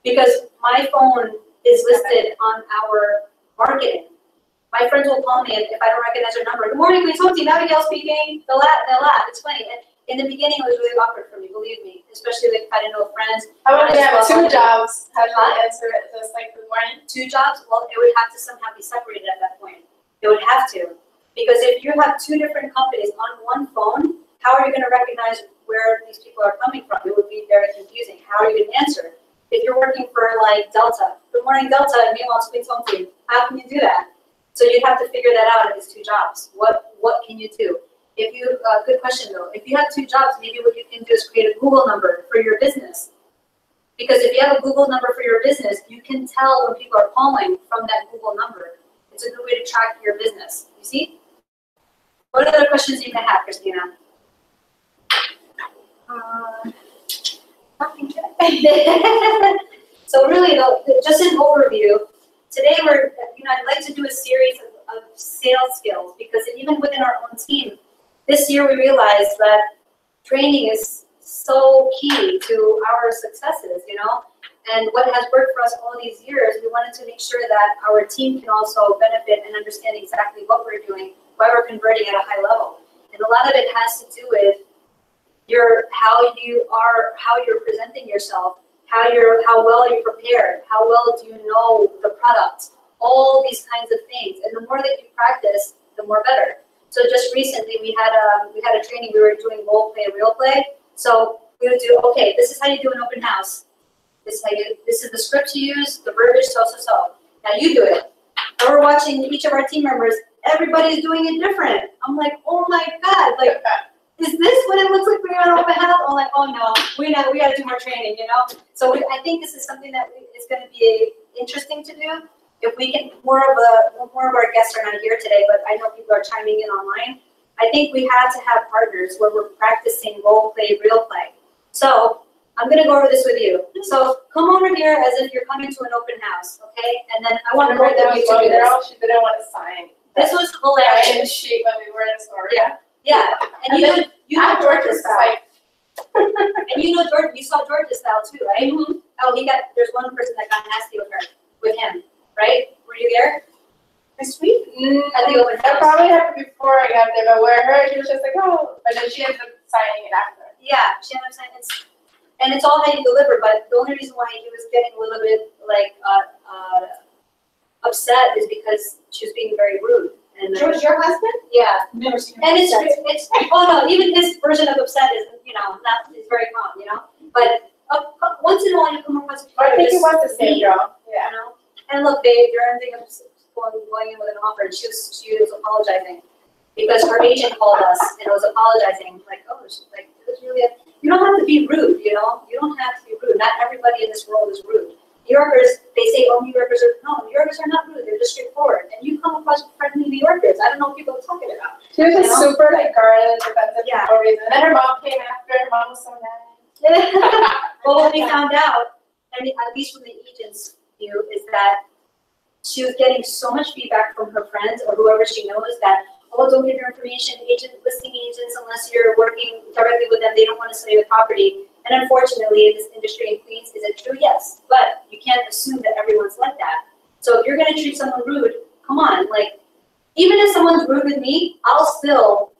because my phone is listed on our marketing. My friends will call me if I don't recognize their number. Good morning, Queen's Home Team. Abigail speaking. They'll laugh. It's funny. And in the beginning, it was really awkward for me, believe me, especially like if I didn't know friends. How about if you have 2 jobs? How do you answer it? Just like good morning? 2 jobs? Well, it would have to somehow be separated at that point. It would have to. Because if you have two different companies on one phone, how are you gonna recognize where these people are coming from? It would be very confusing. How are you gonna answer? If you're working for like Delta, good morning Delta, and meanwhile Sweet Something, how can you do that? So you have to figure that out if it's two jobs. What can you do? If you, good question though, if you have two jobs, maybe what you can do is create a Google number for your business. Because if you have a Google number for your business, you can tell when people are calling from that Google number. It's a good way to track your business. You see? What other questions you can have, Christina? Nothing good. So really, though, just an overview. Today, I'd like to do a series of sales skills because even within our own team, this year we realized that training is so key to our successes, And what has worked for us all these years, we wanted to make sure that our team can also benefit and understand exactly what we're doing, why we're converting at a high level. And a lot of it has to do with how you're presenting yourself, how well you're prepared, how well do you know the product, all these kinds of things. And the more that you practice, the more better. So just recently we had a training, we were doing role play, real play. So we would do, okay, this is how you do an open house. This is the script you use, the verbiage, so. Now you do it. And we're watching each of our team members, everybody's doing it different. I'm like, oh my God, like, is this what it looks like when you're at open house? I'm like, oh no, we gotta do more training, So I think this is something that is gonna be interesting to do. If we can, more of our guests are not here today, but I know people are chiming in online. I think we had to have partners where we're practicing role play, real play. So I'm gonna go over this with you. So come over here as if you're coming to an open house, okay? And then I want to bring them to do this. She didn't want to sign. This was hilarious. And she, when we were in the store. Yeah. And you know George's style. like, And George, you saw George's style too, right? Mm-hmm. Oh, there's one person that got nasty with him, right? Were you there? this week? At the open house. That probably happened before I got there, but where she was just like, oh, but then she ended up signing it after. Yeah, she ended up signing it. And it's all how you deliver, but the only reason why he was getting a little bit upset is because she was being very rude. And George, your husband? Yeah. Never seen him. And it's oh no, even his version of upset is is very calm, But once in a while you come across people. I think he was the same girl. Yeah. And look, they're ending up going in with an offer, and she was apologizing because her agent called us and was apologizing, like, oh, she's like, it was really you don't have to be rude, you don't have to be rude. Not everybody in this world is rude. New Yorkers, they say, oh, New Yorkers are not rude, they're just straightforward. And you come across friendly New Yorkers. I don't know what people are talking about. She was just super guarded, defensive for no reason. And then her mom came after, her mom was so nice. Well, what we found out, at least from the agent's view, is that she was getting so much feedback from her friends or whoever she knows that, oh, don't give your information, listing agents, unless you're working directly with them, they don't want to sell you the property. And unfortunately, in this industry in Queens, is it true? Yes. But you can't assume that everyone's like that. So if you're going to treat someone rude, come on. Even if someone's rude with me, I'll still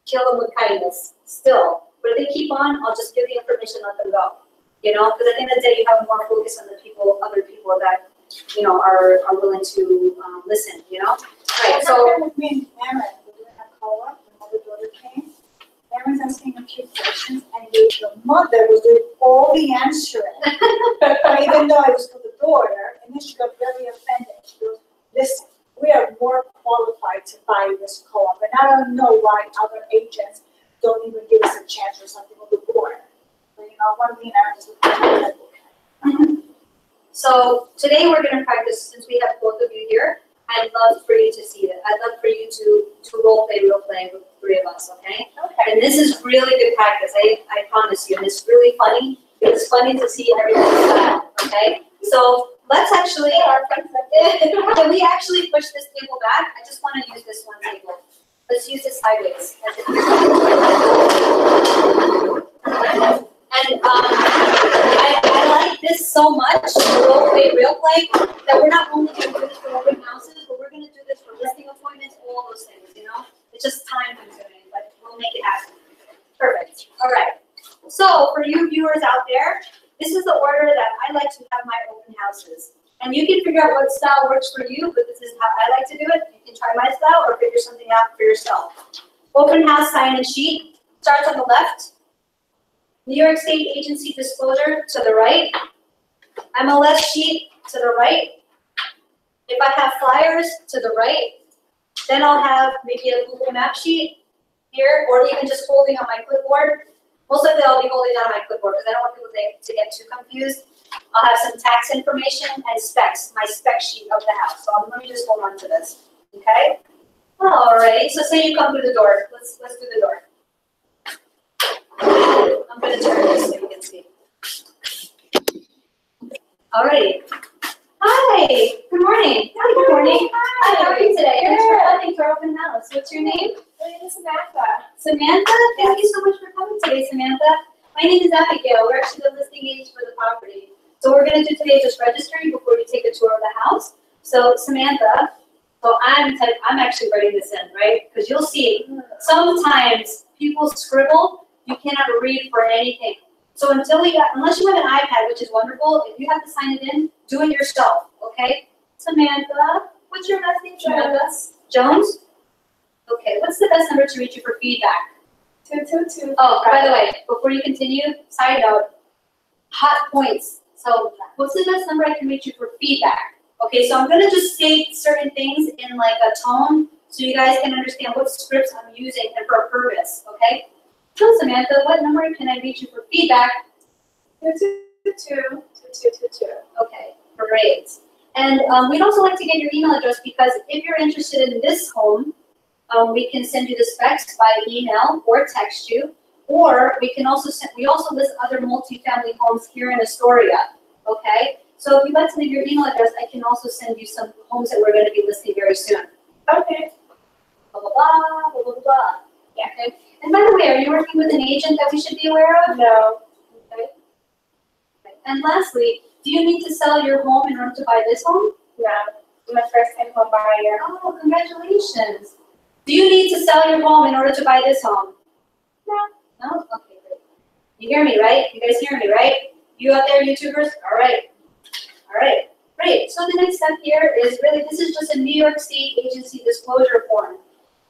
kill them with kindness. Still. But if they keep on, I'll just give the information, let them go. Because at the end of the day, you have more focus on other people that, are willing to listen, Right, so. With me and Aaron, we're doing a call-up, the mother-daughter came. Aaron's asking a few questions, and the mother was doing all the answering. Even though I was to the daughter, and then she got very offended. She goes, listen, we are more qualified to buy this co-op, and I don't know why other agents don't even give us a chance or something with the daughter. But, one thing Aaron is looking at. So today we're going to practice, since we have both of you here, I'd love for you to see it. I'd love for you to role play with the three of us, okay? Okay. And this is really good practice, I promise you. And it's really funny. It's funny to see everything back, okay? So let's actually, can we actually push this table back? I just want to use this one table. Let's use it sideways. And I like this so much, role play, real play, that we're not only going to do this for open houses, but we're going to do this for listing appointments, all those things, It's just time consuming, but we'll make it happen. Perfect. All right. So for you viewers out there, this is the order that I like to have my open houses. And you can figure out what style works for you, but this is how I like to do it. You can try my style or figure something out for yourself. Open house sign and sheet starts on the left. New York State agency disclosure to the right. MLS sheet to the right. If I have flyers to the right, then I'll have maybe a Google map sheet here, or even just holding on my clipboard. Most likely I'll be holding on my clipboard because I don't want people to get too confused. I'll have some tax information and specs, my spec sheet of the house. So let me just hold on to this, okay? Alrighty, so say you come through the door. Let's do the door. I'm gonna turn this so you can see. Alrighty. Hi, good morning. Hi, good morning. Hi, how are you today? Thanks for coming to our open house. What's your name? My name is Samantha. Samantha? Thank you so much for coming today, Samantha. My name is Abigail. We're actually the listing agents for the property. So what we're going to do today is just registering before you take a tour of the house. So Samantha, so I'm actually writing this in, right? Because you'll see sometimes people scribble, you cannot read for anything. So unless you have an iPad, which is wonderful, if you have to sign it in, do it yourself, okay? Samantha, what's your last name, Samantha? Jones? Okay, what's the best number to reach you for feedback? 222. Oh, by the way, before you continue, side note, hot points. So what's the best number I can reach you for feedback? Okay, so I'm gonna just say certain things in like a tone so you guys can understand what scripts I'm using and for a purpose, okay? So Samantha, what number can I reach you for feedback? 222. Okay, great. And we'd also like to get your email address because if you're interested in this home, we can send you the specs by email or text you, or we also list other multifamily homes here in Astoria, okay? So if you'd like to leave your email address, I can also send you some homes that we're going to be listing very soon. Okay. Blah, blah, blah, blah, blah, blah. Yeah, okay. And by the way, are you working with an agent that we should be aware of? No. Okay. And lastly, do you need to sell your home in order to buy this home? No. I'm a first-time home buyer. Oh, congratulations. Do you need to sell your home in order to buy this home? No. No? Okay, great. You hear me, right? You guys hear me, right? You out there, YouTubers? All right. All right. Great. So the next step here is this is just a New York State agency disclosure form.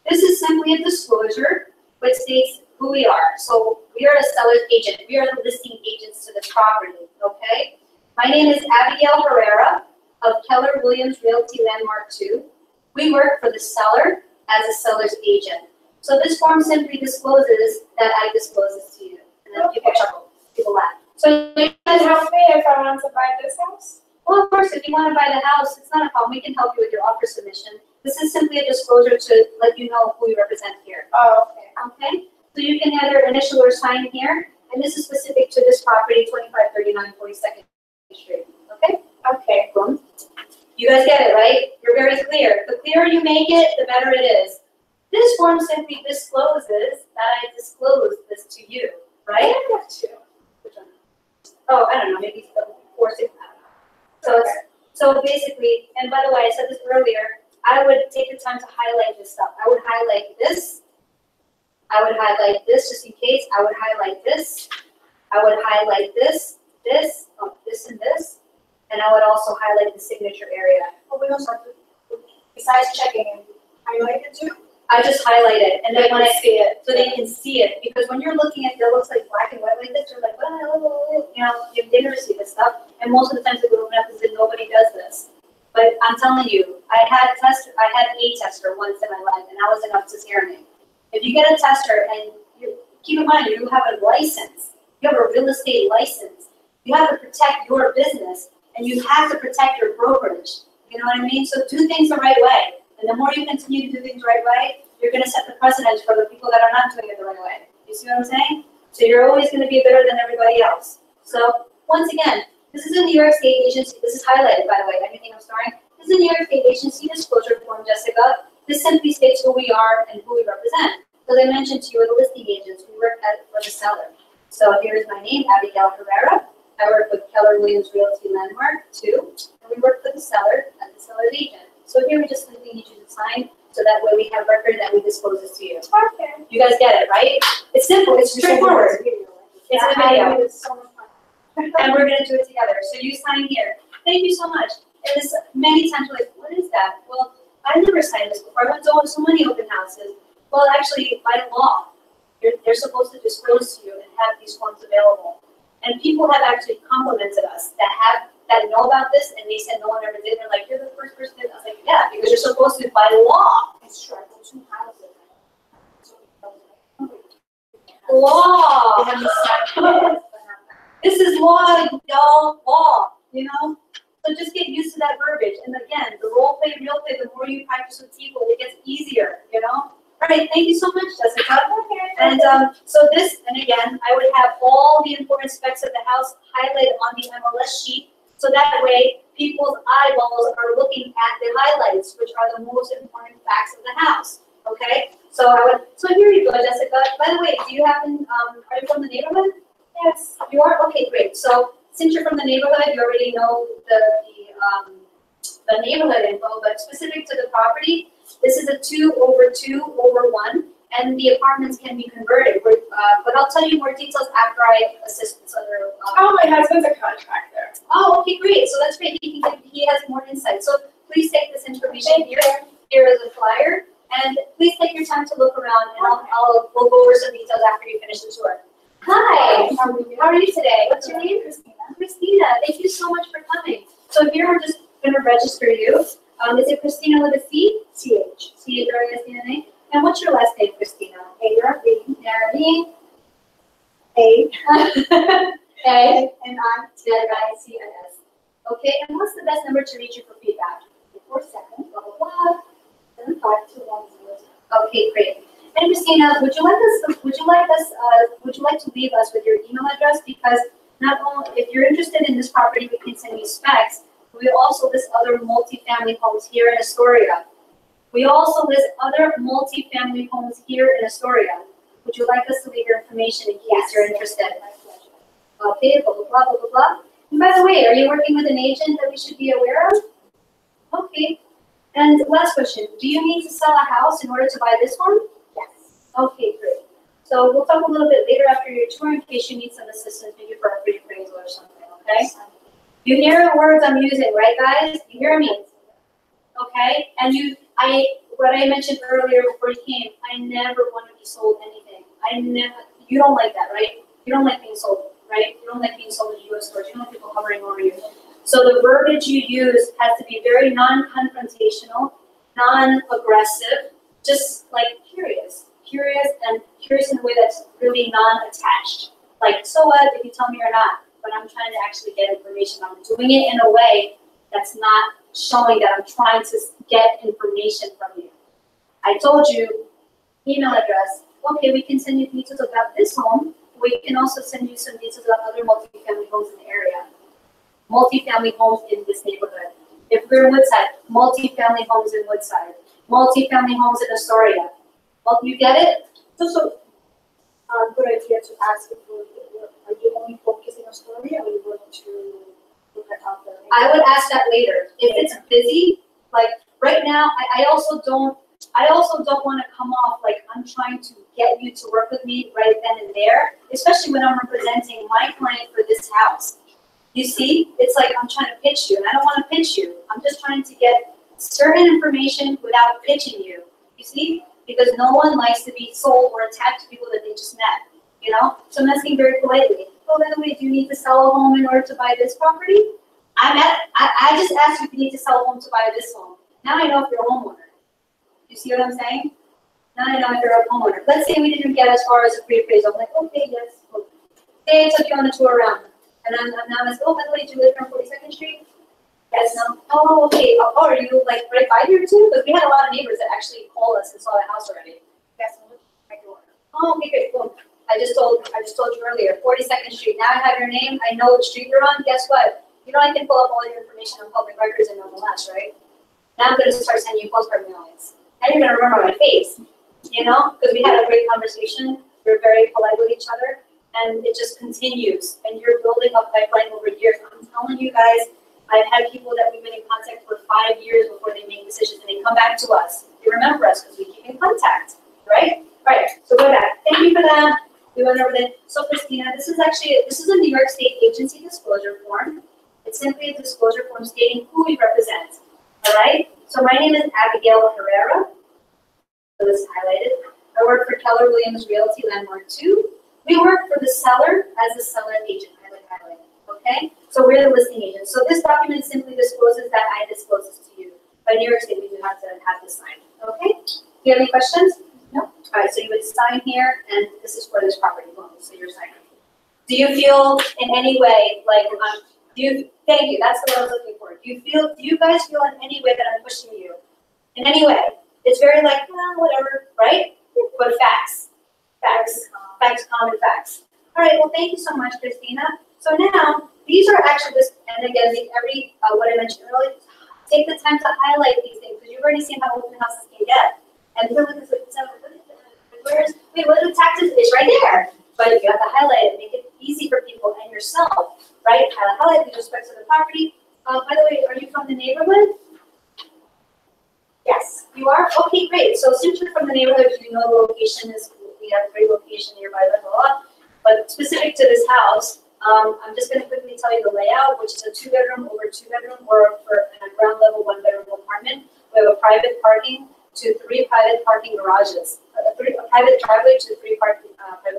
This is simply a disclosure which states who we are. So we are a seller's agent. We are the listing agents to this property, okay? My name is Abigail Herrera of Keller Williams Realty Landmark 2. We work for the seller as a seller's agent. So this form simply discloses that I disclose this to you. And then people chuckle, people laugh. So you guys Can you help me if I want to buy this house? well, of course, if you want to buy the house, it's not a problem. We can help you with your offer submission. This is simply a disclosure to let you know who we represent here. Oh, okay. Okay? So you can either initial or sign here, and this is specific to this property, 2539 42nd Street. Okay? Okay. Boom. You guys get it, right? You're very clear. The clearer you make it, the better it is. This form simply discloses that I disclosed this to you, right? I have two. Which one? Oh, I don't know, maybe 4, 6, I don't know. So it's, so basically, and by the way, I said this earlier, I would take the time to highlight this stuff. I would highlight this. I would highlight this just in case. I would highlight this. I would highlight this, this, and this. And I would also highlight the signature area. Oh, we also have to, besides checking and highlight it too? I just highlight it, and then when I see it. so they can see it, because when you're looking at it, it looks like black and white like this, you're like, well, you know, you've never see this stuff, and most of the times people open up and say, nobody does this. But I'm telling you, I had a tester once in my life, and that was enough to scare me. If you get a tester, and keep in mind, you have a license, you have a real estate license, you have to protect your business, and you have to protect your brokerage. You know what I mean? So do things the right way. And the more you continue to do things the right way, you're going to set the precedent for the people that are not doing it the right way. You see what I'm saying? So you're always going to be better than everybody else. So once again, this is a New York State agency. This is highlighted, by the way. Anything I'm starring? This is a New York State agency disclosure form, Jessica. This simply states who we are and who we represent. So as I mentioned to you, we're the listing agents. We work for the seller. So here's my name, Abigail Herrera. I work with Keller Williams Realty Landmark 2, and we work for the seller as the seller's agent. So here we just simply need you to sign, so that way we have record that we disclose this to you. Okay. You guys get it, right? It's simple, it's straightforward. It's in a video, It's so much fun. and we're gonna do it together. So you sign here. Thank you so much. And this, many times we're like, what is that? Well, I've never signed this before. I've done so many open houses. Well, actually, by law, they're supposed to disclose to you and have these forms available. And people have actually complimented us that know about this, and they said no one ever did. They're like, you're the first person that. I was like, yeah, because you're supposed to by law. It's true, I go to houses. Law. They have the sign. This is law, y'all, law, you know? So just get used to that verbiage. And again, the role play, real play, the more you practice with people, it gets easier, you know? All right, thank you so much, Jessica. And so this, and again, I would have all the important specs of the house highlighted on the MLS sheet. So that way, people's eyeballs are looking at the highlights, which are the most important facts of the house. Okay? So here you go, Jessica. By the way, do you happen, are you from the neighborhood? Yes. You are? Okay, great. So since you're from the neighborhood, you already know the neighborhood info, but specific to the property, this is a 2/2/1, and the apartments can be converted. But I'll tell you more details after I assist this other. Oh, my husband's a contractor. Oh, okay, great. So that's great. He has more insight. So please take this information here. Here is a flyer, and please take your time to look around, and we'll go over some details after you finish the tour. Hi. How are you today? What's your name? Christina. Christina, thank you so much for coming. So here we're just going to register you. Is it Christina with a C? C-H. C-H-R-I-S-T-N-A. And what's your last name, Christina? A-R-V. A-R-V. A. A. And I. T-I-C-I-S. Okay, and what's the best number to reach you for feedback? 4-7, blah, blah, blah. 7-5-2-1-0. Okay, great. And Christina, would you like to leave us with your email address? Because not only, if you're interested in this property, we can send you specs. We also list other multifamily homes here in Astoria. We also list other multifamily homes here in Astoria. Would you like us to leave your information in case you're interested? Okay, blah, blah, blah, blah, blah, blah. And by the way, are you working with an agent that we should be aware of? Okay. And last question, do you need to sell a house in order to buy this one? Yes. Okay, great. So we'll talk a little bit later after your tour in case you need some assistance, maybe for a free appraisal or something, okay? You hear the words I'm using, right, guys? You hear me? Okay? And what I mentioned earlier before you came, I never want to be sold anything. You don't like that, right? You don't like being sold, right? You don't like being sold in U.S. stores. You don't like people hovering over you. So the verbiage you use has to be very non-confrontational, non-aggressive, just like curious in a way that's really non-attached. Like, so what if you tell me or not? But I'm trying to actually get information. I'm doing it in a way that's not showing that I'm trying to get information from you. I told you, email address. Okay, we can send you details about this home. We can also send you some details about other multifamily homes in the area. Multifamily homes in this neighborhood. If we're in Woodside, multifamily homes in Woodside. Multifamily homes in Astoria. Well, you get it? So, good idea to ask if are you only focusing on Astoria, or are you going to look at other? I would ask that later. If it's busy, like right now, I also don't want to come off like I'm trying to get you to work with me right then and there, especially when I'm representing my client for this house. You see, it's like I'm trying to pitch you, and I don't want to pitch you. I'm just trying to get certain information without pitching you. You see? Because no one likes to be sold or attacked to people that they just met, you know? So I'm asking very politely, oh, by the way, do you need to sell a home in order to buy this property? I just asked you if you need to sell a home to buy this home. Now I know if you're a homeowner. You see what I'm saying? Now I know if you're a homeowner. Let's say we didn't get as far as a pre-appraisal. I'm like, okay, yes. Okay. Say I took you on a tour around. And I'm now like, oh, by the way, do you live on 42nd Street? Yes, no. Oh, okay. Oh, are you like right by here too? Because we had a lot of neighbors that actually called us and saw the house already. Yes, my door. Oh, okay, great. Cool. I just told you earlier, 42nd Street. Now I have your name. I know which street you're on. Guess what? You know I can pull up all your information on public records and MLS, right? Now I'm going to start sending you postcard mailings. Now you're going to remember my face, you know, because we had a great conversation. We're very polite with each other, and it just continues. And you're building up pipeline over years. I'm telling you guys, I've had people that we've been in contact for 5 years before they make decisions, and they come back to us. They remember us because we keep in contact, right? Right. So go back. Thank you for that. We went over that. So Christina, this is a New York State agency disclosure form. It's simply a disclosure form stating who we represent. All right? So my name is Abigail Herrera. So this is highlighted. I work for Keller Williams Realty Landmark 2. We work for the seller as the seller agent. Highlighted. Okay? So we're the listing agent. So this document simply discloses that I disclose this to you. By New York State, we do have to have this signed. Okay? Do you have any questions? No? All right, so you would sign here, and this is for this property loan, so you're signing. Do you feel in any way like, thank you, that's what I was looking for. Do you guys feel in any way that I'm pushing you? In any way? It's very like, well, whatever, right? But facts. Common facts. All right, well, thank you so much, Christina. So now, these are actually just, and again, what I mentioned earlier, take the time to highlight these things, because you've already seen how open houses can get. And feel like what are the taxes? It's right there. But you have to highlight it, make it easy for people and yourself, right? Highlight with respect to the property. By the way, are you from the neighborhood? Yes, you are? Okay, great. So since you're from the neighborhood, you know the location is, we have a great location nearby, but specific to this house, I'm just going to quickly tell you the layout, which is a 2-bedroom over 2-bedroom, or for a ground level 1-bedroom apartment. We have a private parking to 3 private parking garages, a private driveway to 3 private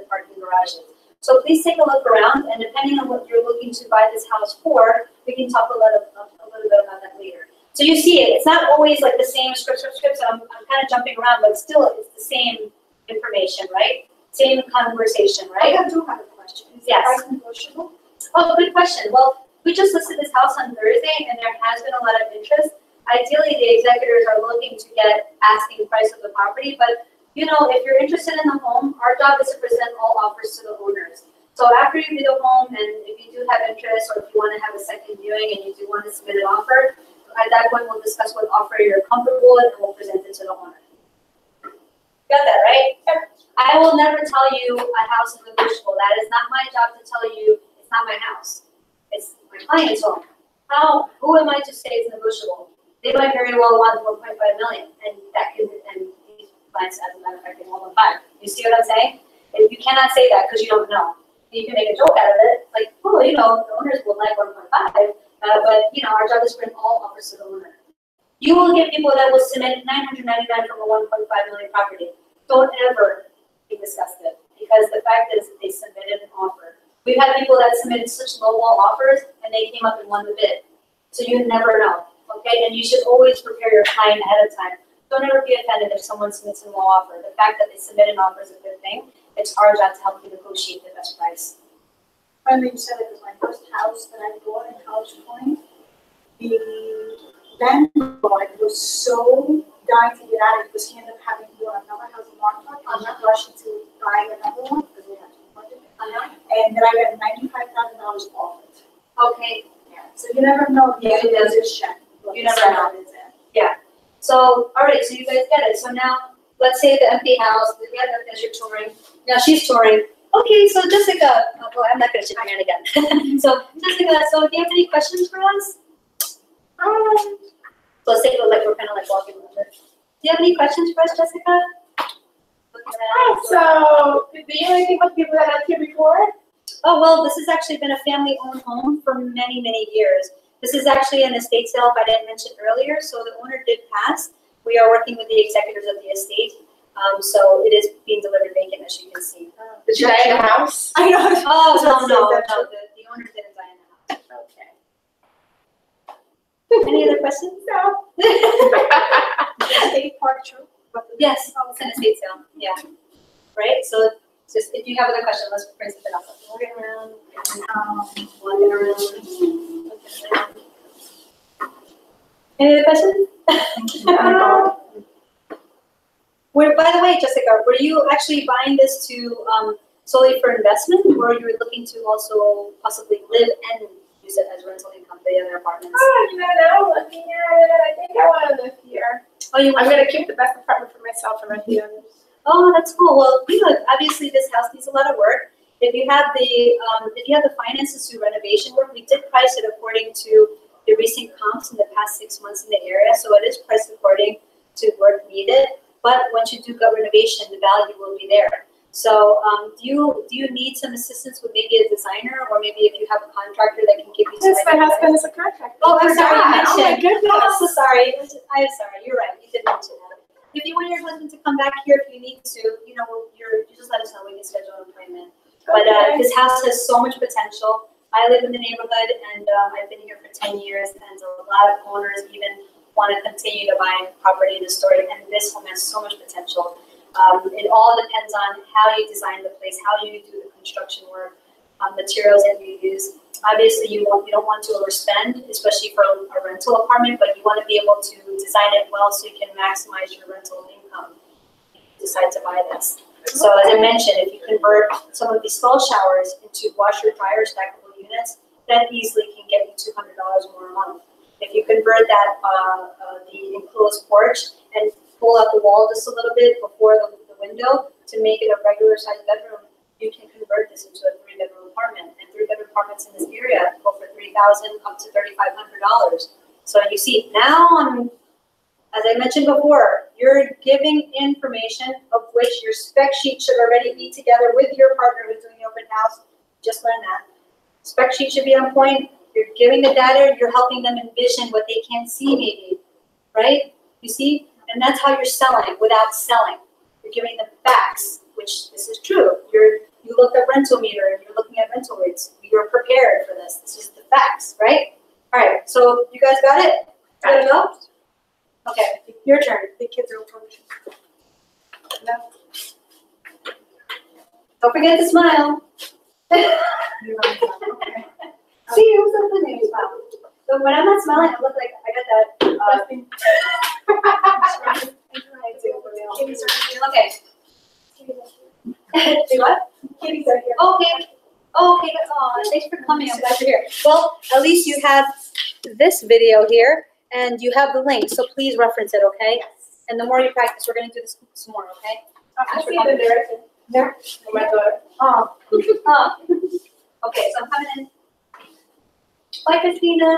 parking garages. So please take a look around, and depending on what you're looking to buy this house for, we can talk a little bit about that later. So you see it, it's not always like the same scripts, and I'm kind of jumping around, but still it's the same information, right? Same conversation, right? I do have a question. Is Yes. the price negotiable? Oh, good question. Well, we just listed this house on Thursday, and there has been a lot of interest. Ideally, the executors are looking to get asking price of the property, but you know, if you're interested in the home, our job is to present all offers to the owners. So after you view the home, and if you do have interest, or if you want to have a second viewing and you do want to submit an offer, at that point we'll discuss what offer you're comfortable with, and we'll present it to the owner. Got that, right? I will never tell you a house is negotiable. That is not my job to tell you it's not my house. It's my client's home. Who am I to say it's negotiable? They might very well want 1.5 million, and these clients, as a matter of fact, they want 1.5. You see what I'm saying? And you cannot say that because you don't know. You can make a joke out of it, like, oh, you know, the owners will like 1.5, but you know, our job is to bring all offers to the owner. You will get people that will submit 999 from a 1.5 million property. Don't ever be disgusted, because the fact is that they submitted an offer. We've had people that submitted such lowball offers, and they came up and won the bid. So you never know, okay? And you should always prepare your client ahead of time. Don't ever be offended if someone submits a low offer. The fact that they submit an offer is a good thing. It's our job to help you negotiate the best price. Finally, you said it was my first house that I bought in College Point. The landlord was so dying to get out of it because he ended up having to do another house in Montauk. I'm not rushing to buy another one because we have to budget. And then I got $95,000 off it. Okay. Yeah. So you never know. Yeah, it does. You never know. Yeah. So, all right, so you guys get it. So now, let's say the empty house, we have that as you're touring. Now she's touring. Okay, so Jessica, I'm not going to shake your hand again. So, Jessica, so do you have any questions for us? So let's take it like we're kind of like walking over. Do you have any questions for us, Jessica? So, do you know anything about people that lived here before? Oh, well, this has actually been a family-owned home for many, many years. This is actually an estate sale, if I didn't mention earlier, so the owner did pass. We are working with the executors of the estate, so it is being delivered vacant, as you can see. Did you die in the house? I know. Oh, no, the owner didn't die in the house. Okay. Any other questions? No. State park true. Yes, it's an estate sale, yeah. Right, so just, if you have other questions, let's bring something up. Walking around, walking around. Any other questions? By the way, Jessica, were you actually buying this to solely for investment, or you were looking to also possibly live and use it as rental income for the other apartments? Oh, you know, looking at it, I think I want to live here. Oh, you I'm want going to keep the best apartment for myself and rent the others. Oh, that's cool. Well, you know, obviously this house needs a lot of work. If you have the finances to renovation work, we did price it according to the recent comps in the past 6 months in the area, so it is priced according to work needed. But once you do gut renovation, the value will be there. So, do you need some assistance with maybe a designer, or maybe if you have a contractor that can give you some Yes, my ideas? husband is a contractor. Oh, I'm sorry, you Oh my mentioned. goodness. Oh, I'm so sorry. I'm sorry, you're right, you did mention that. If you want your husband to come back here, if you need to, you just let us know, we can schedule an appointment. But, Okay. this house has so much potential. I live in the neighborhood and, I've been here for 10 years, and a lot of owners even want to continue to buy property in the story, and this home has so much potential. It all depends on how you design the place, how you do the construction work, materials that you use. Obviously, you don't want to overspend, especially for a rental apartment, but you want to be able to design it well so you can maximize your rental income if you decide to buy this. So as I mentioned, if you convert some of these stall showers into washer dryer stackable units, that easily can get you $200 more a month. If you convert that, the enclosed porch and pull out the wall just a little bit before the window to make it a regular sized bedroom, you can convert this into a 3-bedroom apartment. And 3-bedroom apartments in this area go for $3,000 up to $3,500. So you see, now as I mentioned before, you're giving information of which your spec sheet should already be together with your partner who's doing the open house. Just learn that. Spec sheet should be on point. You're giving the data, you're helping them envision what they can't see maybe, right? You see? And that's how you're selling without selling. You're giving them facts, which this is true. You looked at rental meter and you're looking at rental rates. You're prepared for this. This is the facts, right? All right, so you guys got it? Good to go? Okay, your turn. The kids are coming. No. Don't forget to smile. See, it was so funny when you smile. So when I'm not smiling, I look like I got that. Okay. Do what? Kitties are here. Okay. Okay. Oh, thanks for coming. I'm glad you're here. Well, at least you have this video here, and you have the link. So please reference it, okay? And the more you practice, we're gonna do this some more, okay? I see the direction. There. Oh my daughter. Oh. Okay, so I'm coming in. Bye, Christina.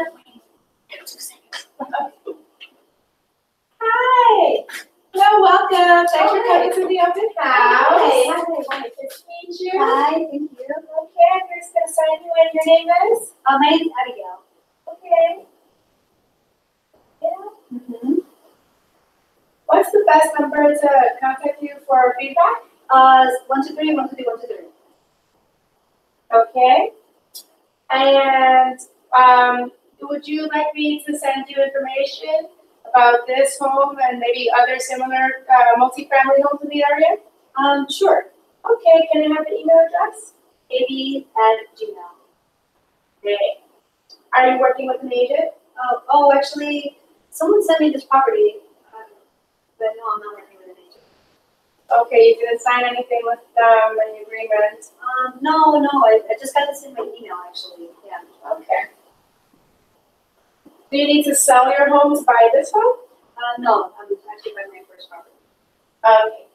Hi. Hello, welcome. Thanks for Hi. coming to the open house. Hi. Nice to meet you. Hi, thank you. Okay, I'm just gonna sign you in. Your name is? My name's Abigail. Okay. Yeah. Mm-hmm. What's the best number to contact you for feedback? 123, 123, 123. Okay. And would you like me to send you information about this home and maybe other similar multifamily homes in the area? Sure. Okay, can I have the email address? AB@gmail. Great. Are you working with an agent? Actually, someone sent me this property, but no, I'm not working with an agent. Okay, you didn't sign anything with them, any agreement? No, I just got this in my email, actually, yeah. Okay. Do you need to sell your home to buy this home? No, I'm actually buying my first property. Okay.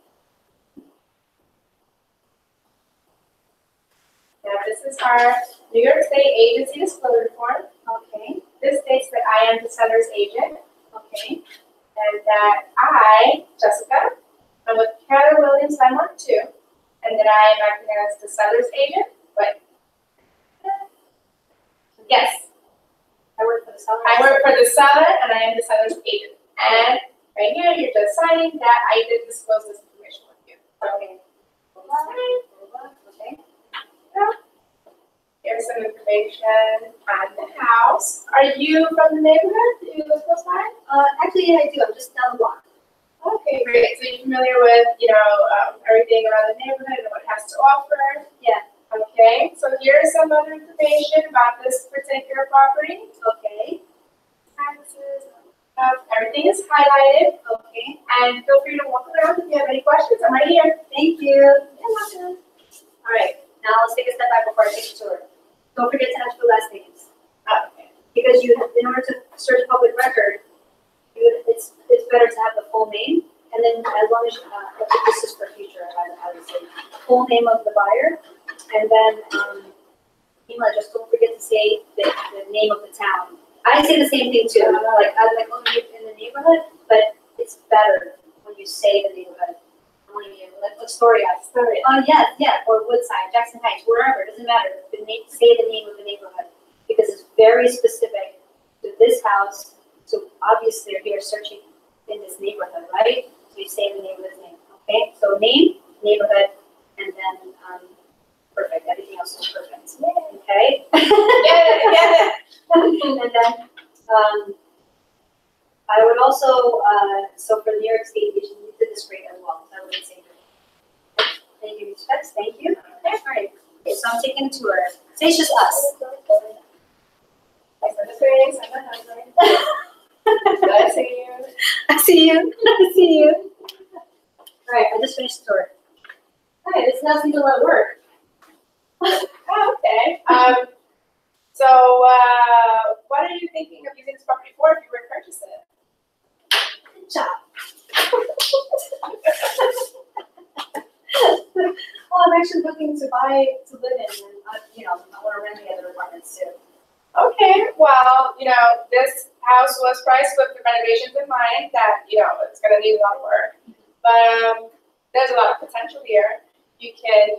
Now, this is our New York State agency disclosure form. Okay, This states that I am the seller's agent okay, and that I, Jessica, am with Keller Williams Landmark 2, and that I am acting as the seller's agent. But yes, I work for the seller. I work for the seller and I am the seller's agent. And right here, you're just signing that I did disclose this information with you. Okay. Okay. Here's some information on the house. Are you from the neighborhood? Do you live close by? Actually, yeah, I do, I'm just down the block. Okay, great. So you're familiar with, everything around the neighborhood and what it has to offer? Yeah. Okay, so here's some other information about this particular property. Okay, Taxes, everything is highlighted. okay, And feel free to walk around if you have any questions. I'm right here. thank you. You're welcome. All right, now let's take a step back before I take a tour. Don't forget to ask for last names. Okay. Because in order to search public record, it's better to have the full name, and then as long as, this is for future, I would say, full name of the buyer, and then, email address, don't forget to say the name of the town. I say the same thing too, I'm like, oh, you're in the neighborhood, but it's better when you say the neighborhood. And when calling you, like Astoria. Yeah, or Woodside, Jackson Heights, wherever, it doesn't matter. Say the name of the neighborhood, because it's very specific to this house. So obviously they're here searching in this neighborhood, right? So you say the neighborhood's name, okay? So name, neighborhood, and then, perfect, everything else is perfect, okay? Yeah. And then, I would also, so for New York State, you did this great as well, so I would say. Thank you, respects, thank you. All right, okay, so I'm taking a tour. Say it's just us. I see you. I see you, I see you. All right, I just finished the tour. All right, this now seems a lot of work. Oh, okay. So, what are you thinking of using this property for if you were to purchase it? Good job. Well, I'm actually looking to buy, to live in, and, I want to rent the other apartments too. Okay, well, this house was priced with the renovations in mind that, it's gonna need a lot of work. But, there's a lot of potential here. You can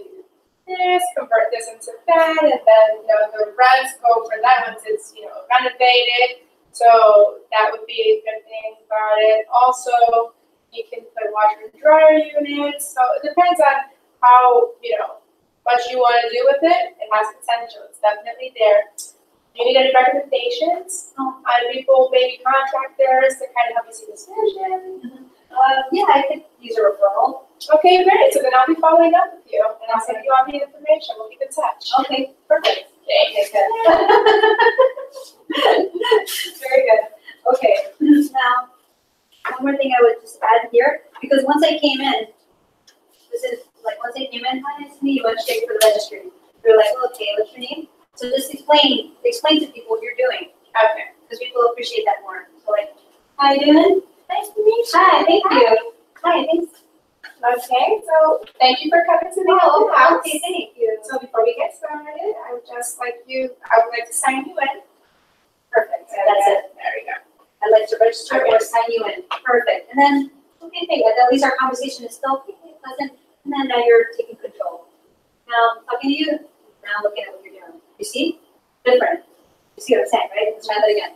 do this, convert this into that, and then, the rents go for that once it's, renovated. So that would be a good thing about it. Also, you can put washer and dryer units. So it depends on how, what you want to do with it. It has potential. It's definitely there. Do you need any recommendations on people, maybe contractors to kind of help you see this vision? Yeah, I could use a referral. Okay, great. So then I'll be following up with you, and I'll send you all the information. We'll keep in touch. Okay, perfect. Okay. Okay, good. Very good. Okay, now, one more thing I would just add here, because once I came in, once I came in, hi, nice to meet you, I went straight for the registry. They're like, okay, what's your name? So just explain to people what you're doing. Okay. Because people appreciate that more. So like, how you doing? Nice to meet you. Hi, thank you. Hi, thanks. Okay, so thank you for coming to the Oh, open house. okay, thank you. So before we get started, I would like to sign you in. Perfect, that's it. There we go. I'd like to register or sign you in. Perfect. And then, okay, thank you. At least our conversation is still pleasant. And then now you're taking control. Now, I'm talking to you, now looking at what you're doing. You see? Different. You see what I'm saying, right? Let's try that again.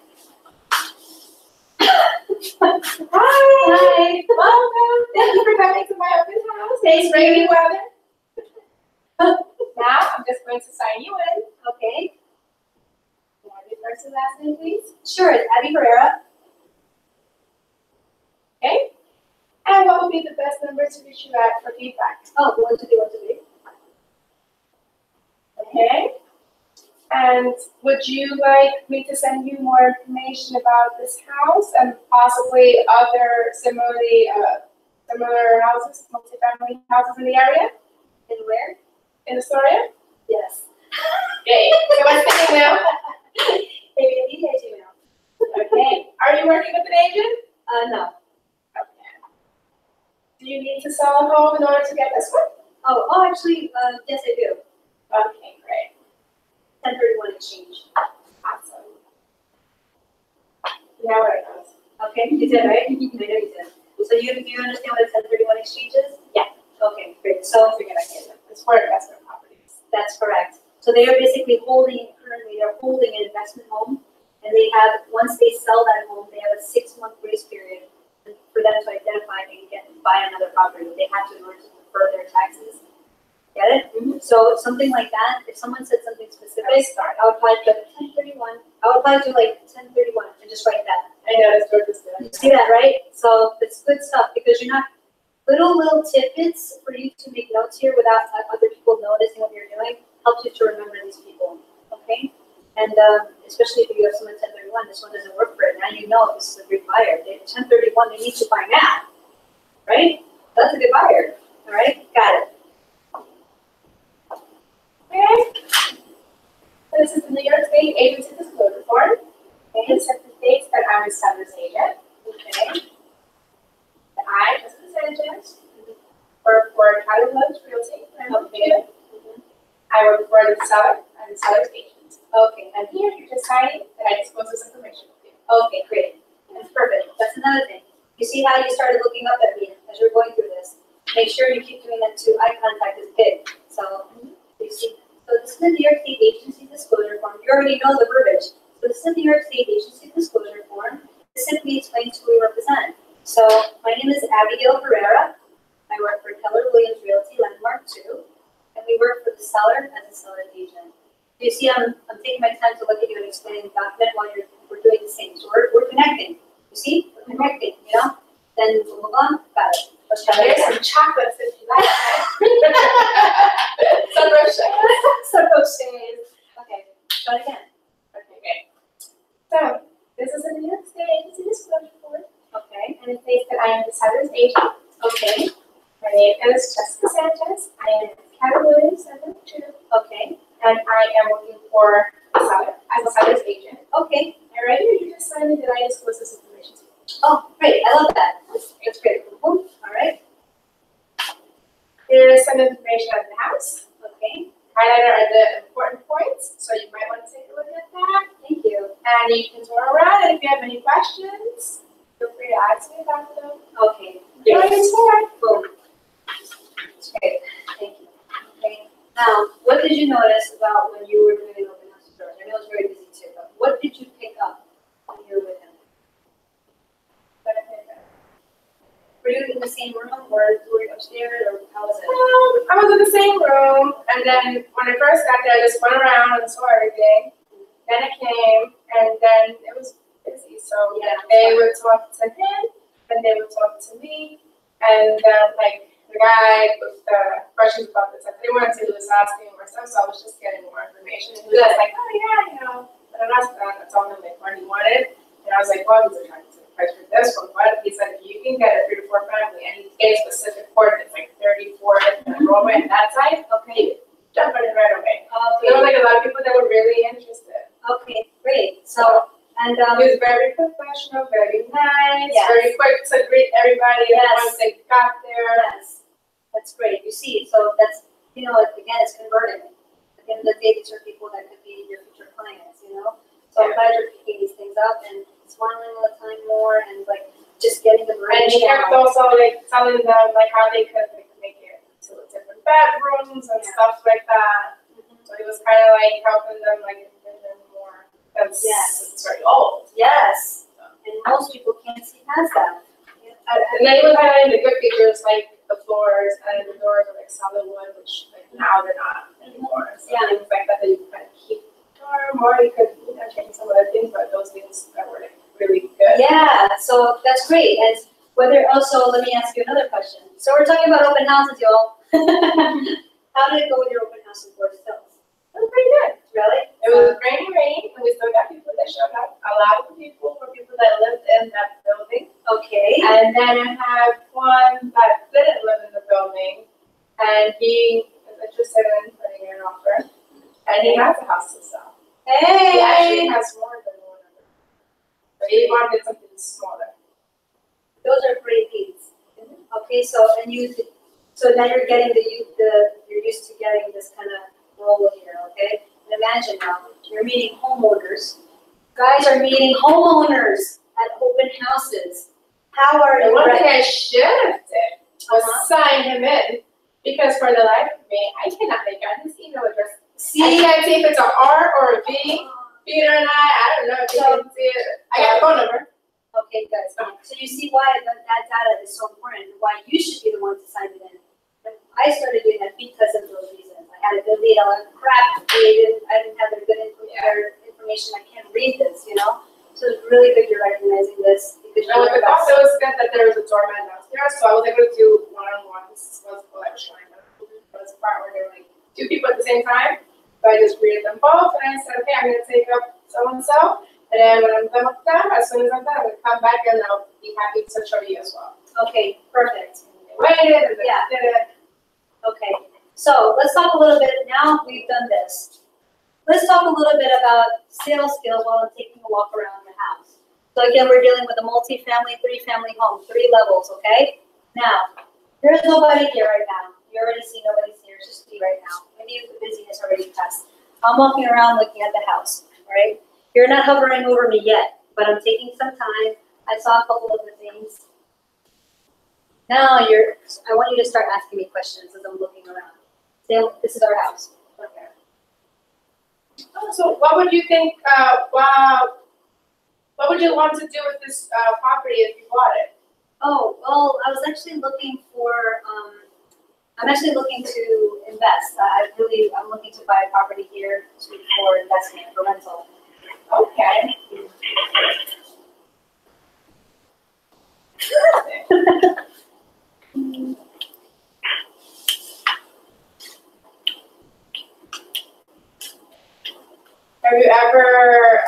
Hi. Welcome. Thank you for coming to my open house. It's rainy weather. Now, I'm just going to sign you in. Okay. Can I have your first and last name, please? Sure, it's Abby Herrera. Okay. And what would be the best number to reach you at for feedback? Oh, 1, 2, 3, 1, 2, 3. Okay. And would you like me to send you more information about this house and possibly other similar houses, multifamily houses in the area? In where? In Astoria? Yes. Okay. So what's the email? Gmail. Okay. Are you working with an agent? No. Okay. Do you need to sell a home in order to get this one? Oh, actually, yes, I do. Okay, great. 1031 exchange. Awesome. Now where it goes. Okay, you did, right? I know you did. So you understand what a 1031 exchange is? Yeah. Okay, great. So It's for investment properties. that's correct. So they are basically currently they're holding an investment home, and they have, once they sell that home, they have a 6-month grace period for them to identify and buy another property. They have to in order to defer their taxes. Get it? Mm-hmm. So something like that, if someone said something specific, I would probably put 1031. I would probably do like 1031 and just write that. I noticed what this You see that, right? So it's good stuff because you're not, little tidbits for you to make notes here without other people noticing what you're doing helps you to remember these people, okay? And especially if you have someone 1031, this one doesn't work for it. Now you know this is a good buyer. They 1031, they need to buy now, right? That's a good buyer, all right? Got it. Okay. So this is the New York State Agency Disclosure Form. Okay, it simply states that I'm a seller's agent. Okay. That I, as an agent, work for Cali Loves Realty. Okay. I work for the seller and the seller's agent. Okay, And here you're just signing that I disclose this information with you. okay, great. That's perfect. That's another thing. You see how you started looking up at me as you were going through this? make sure you keep doing that too. Eye contact is big. So, you see, so this is the New York State agency disclosure form. You already know the verbiage. So this is the New York State agency disclosure form. This simply explains who we represent. So my name is Abigail Herrera. I work for Keller Williams Realty Landmark 2, and we work for the seller as a seller's agent. You see, I'm taking my time to look at you and explaining the document while we're doing the same. So we're connecting. You see, we're connecting. You know. Then we'll move on. Got it. Let's try There's that some chocolates if you like. Some roches. Some roches. Okay. Try it again. Okay, great. So, this is a New York State agency disclosure form, Okay. and it states that I am the seller's agent. Okay. My name is Jessica Sanchez. I am Keller Williams Landmark 2, Okay. and I am working for the seller as a seller's agent. Okay. All right, you just signed me that I disclose this information to you. Oh, great. I love that. That's great. All right. Here's some information on the house. Okay. Highlighted are the important points, so you might want to take a look at that. Thank you. And you can tour around, and if you have any questions, feel free to ask me about them. Okay. Enjoy your tour. Boom. That's great. Thank you. Okay. Now, what did you notice about when you were doing open house tours? I know it's very busy too, but what did you pick up when you were with him? Were you in the same room, or were you upstairs, or how was it? I was in the same room, and then when I first got there, I just went around and saw everything. Then I came, and then it was busy, so Yeah. they would talk to him, and they would talk to me, and like the guy with the questions about this, I didn't want to was asking more stuff, so I was just getting more information. And he was just like, oh yeah, you know, but I'm not I told him like what he wanted, and I was like, well, he's attracted to the price for this one, but he said if you can get a 3 to 4 family, and he gave specific coordinates like 34 and Broadway and that side, okay, jump on it right away. So there was like a lot of people that were really interested. Okay, great. So, and He was very professional, very nice, Yes. very quick to greet everybody Yes. once they got there. yes, that's great. You see, so that's, you know, again, it's converting. At the end of the day, these are people that could be your future clients, you know? So I'm glad you're picking these things up and smiling all the time more and like just getting the And he verbiage kept down. also like telling them like how they could like, make it to different bedrooms and Yeah. stuff like that. Mhm. So he was kind of like helping them like envision more. Because Yes. it's very old. Yes, and most people can't see past that. Yeah, And then he was highlighting the good features like the floors and the doors are like solid wood, which like now they're not anymore. So Yeah. things like that you kind of keep the door, or you could change some other things, but those things that were like really good. Yeah, so that's great. And whether also, let me ask you another question. So we're talking about open houses, y'all. How did it go with your open house in Forest Hills? It was pretty good. Really? It was rainy, and we still got people that showed up. A lot of the people were people that lived in that building. Okay. And then I had one that didn't live in the building, and he was interested in putting in an offer. And he has a house to sell. He actually Hey, has more than one of them. But he wanted something smaller. those are great leads. Okay, so so now you're getting you're used to getting this kind of role here, okay? And imagine now, you're meeting homeowners. Guys are meeting homeowners at open houses. How are And you? one thing I should have did was Uh-huh. sign him in, because for the life of me, I cannot make out his email address. I See? can't see if it's a R or a V. Peter and I don't know if you can see it. I got a phone number. Okay, guys, so you see why that data is so important, and why you should be the one to sign it in. And I started doing that because of those reasons. I had a good lead, I was crap, I didn't have a good information, I can't read this, you know? So it's really good you're recognizing this, because And with the cost, it was good that there was a doorman downstairs, so I was able to do one-on-ones. Was what I was showing them. There was a part where there were like 2 people at the same time, so I just greeted them both, and I said, okay, I'm gonna take up so-and-so, and then when I'm done with them, as soon as I'm done, I'm gonna come back and I'll be happy to show you as well. Okay, perfect. And they waited, and they Yeah. did it. Okay, so let's talk a little bit, now we've done this. Let's talk a little bit about sales skills while I'm taking a walk around the house. So again, we're dealing with a multi-family, 3-family home, 3 levels, okay? Now, there's nobody here right now. You already see nobody's here, it's just me right now. Maybe the busyness already passed. I'm walking around looking at the house, all right? You're not hovering over me yet, but I'm taking some time. I saw a couple of the things. Now I want you to start asking me questions as I'm looking around. Sam, this is our house. Okay. So what would you think, what would you want to do with this property if you bought it? Oh, well, I was actually looking for, I'm actually looking to invest. I'm looking to buy a property here for investment, for rental. Okay. Have you ever,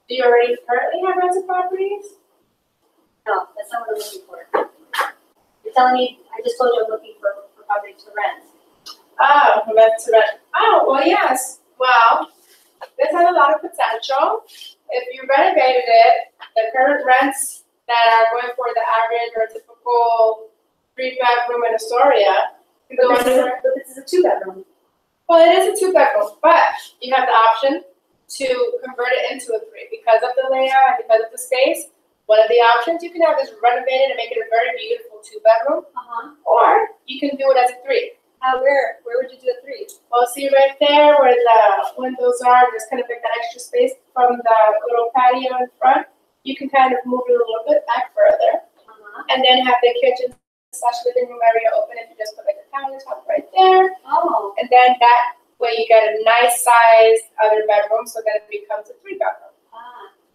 do you already currently have rental properties? No, that's not what I'm looking for. You're telling me, I just told you I'm looking for property to rent. Oh, rent to rent. Oh, well, yes. Well, this has a lot of potential. If you renovated it, the current rents that are going for the average or typical 3-bedroom in Astoria can go under. But this is a 2-bedroom. Well, it is a 2-bedroom, but you have the option to convert it into a 3 because of the layout and because of the space. One of the options you can have is renovate it and make it a very beautiful 2-bedroom, or you can do it as a 3. Where would you do a 3? Well, see right there where the windows are, just kind of like that extra space from the little patio in front. You can kind of move it a little bit back further, and then have the kitchen / living room area open if you just put like a countertop right there. Oh. And then that way you get a nice sized other bedroom, so then it becomes a 3-bedroom.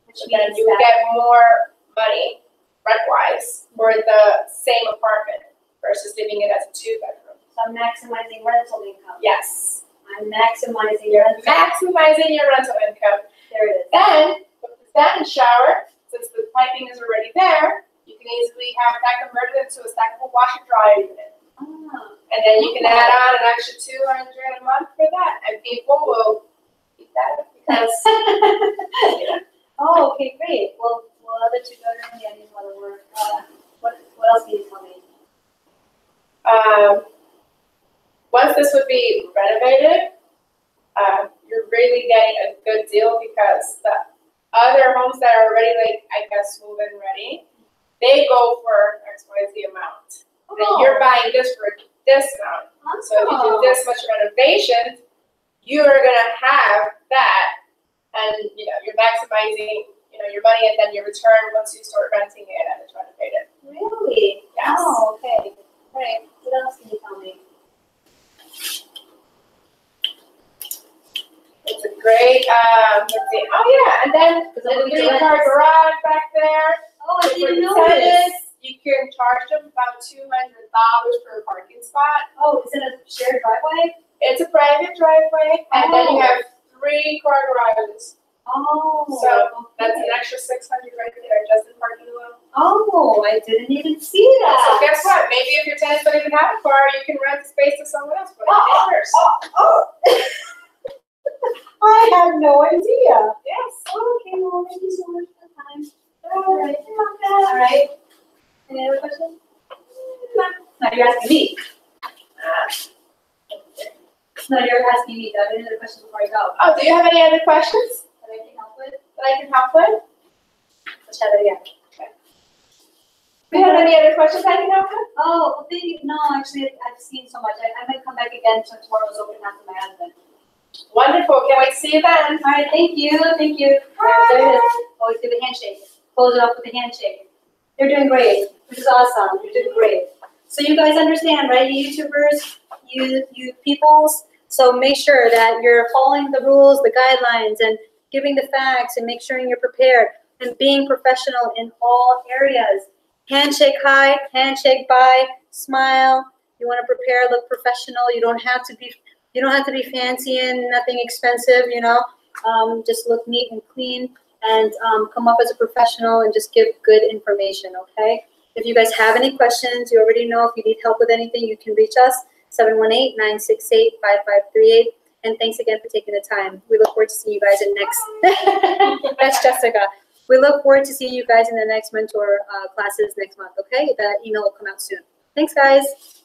Which So then means you that get more money rent-wise for the same apartment versus living it as a 2-bedroom. so I'm maximizing rental income. Yes. I'm maximizing You're rental. maximizing your rental income. There it is. Then, with the stand and shower, since the piping is already there, you can easily have that converted into a stackable washer dryer unit. And then you can add on an extra $200 a month for that, and people will eat that up because, Oh, okay, great. Well, other 2-bedroom, yeah, need a lot of work. What else can you tell me? Once this would be renovated, you're really getting a good deal because the other homes that are already, like, I guess, move-in ready, they go for XYZ amount. Then you're buying this for this amount. So if you do this much renovation, you are gonna have that, and you're maximizing your money and then your return once you start renting it and it's renovated. Really? Yes. Oh, okay. All right. What else can you tell me? It's a great, let's see. Oh yeah, and then the 3-car garage back there. Oh, I For didn't know tenants, this. you can charge them about $200 for a parking spot. Oh, is it a shared driveway? It's a private driveway, and then you have 3-car garages. Oh. So that's okay. an extra $600 right there, just in parking alone. Oh, I didn't even see that. So guess what? Maybe if your tenants don't even have a car, you can rent the space to someone else for neighbors. I had no idea. Yes. Okay, well, thank you so much for the time. All right. All right. Any other questions? No, you're asking me. No, you're asking me. Do I have any other questions before I go? Oh, do you have any other questions That I can help with? that I can help with? Let's try that again. Do you have any other questions I can help with? Oh, well, thank you. No, actually, I've seen so much. I might come back again so tomorrow's open after my husband. Wonderful. Can't wait to see you then. All right, thank you. Thank you. There it is. Always give a handshake. Close it off with a handshake. You're doing great. This is awesome. You're doing great. So you guys understand, right? You YouTubers, you peoples. So make sure that you're following the rules, the guidelines, and giving the facts, and make sure you're prepared and being professional in all areas. Handshake hi, handshake bye, smile. You want to prepare, look professional. You don't have to be fancy and nothing expensive. Just look neat and clean, and come up as a professional and just give good information. Okay. If you guys have any questions, you already know. If you need help with anything, you can reach us 718-968-5538. And thanks again for taking the time. We look forward to seeing you guys in next. That's Jessica. We look forward to seeing you guys in the next mentor classes next month. Okay, that email will come out soon. Thanks, guys.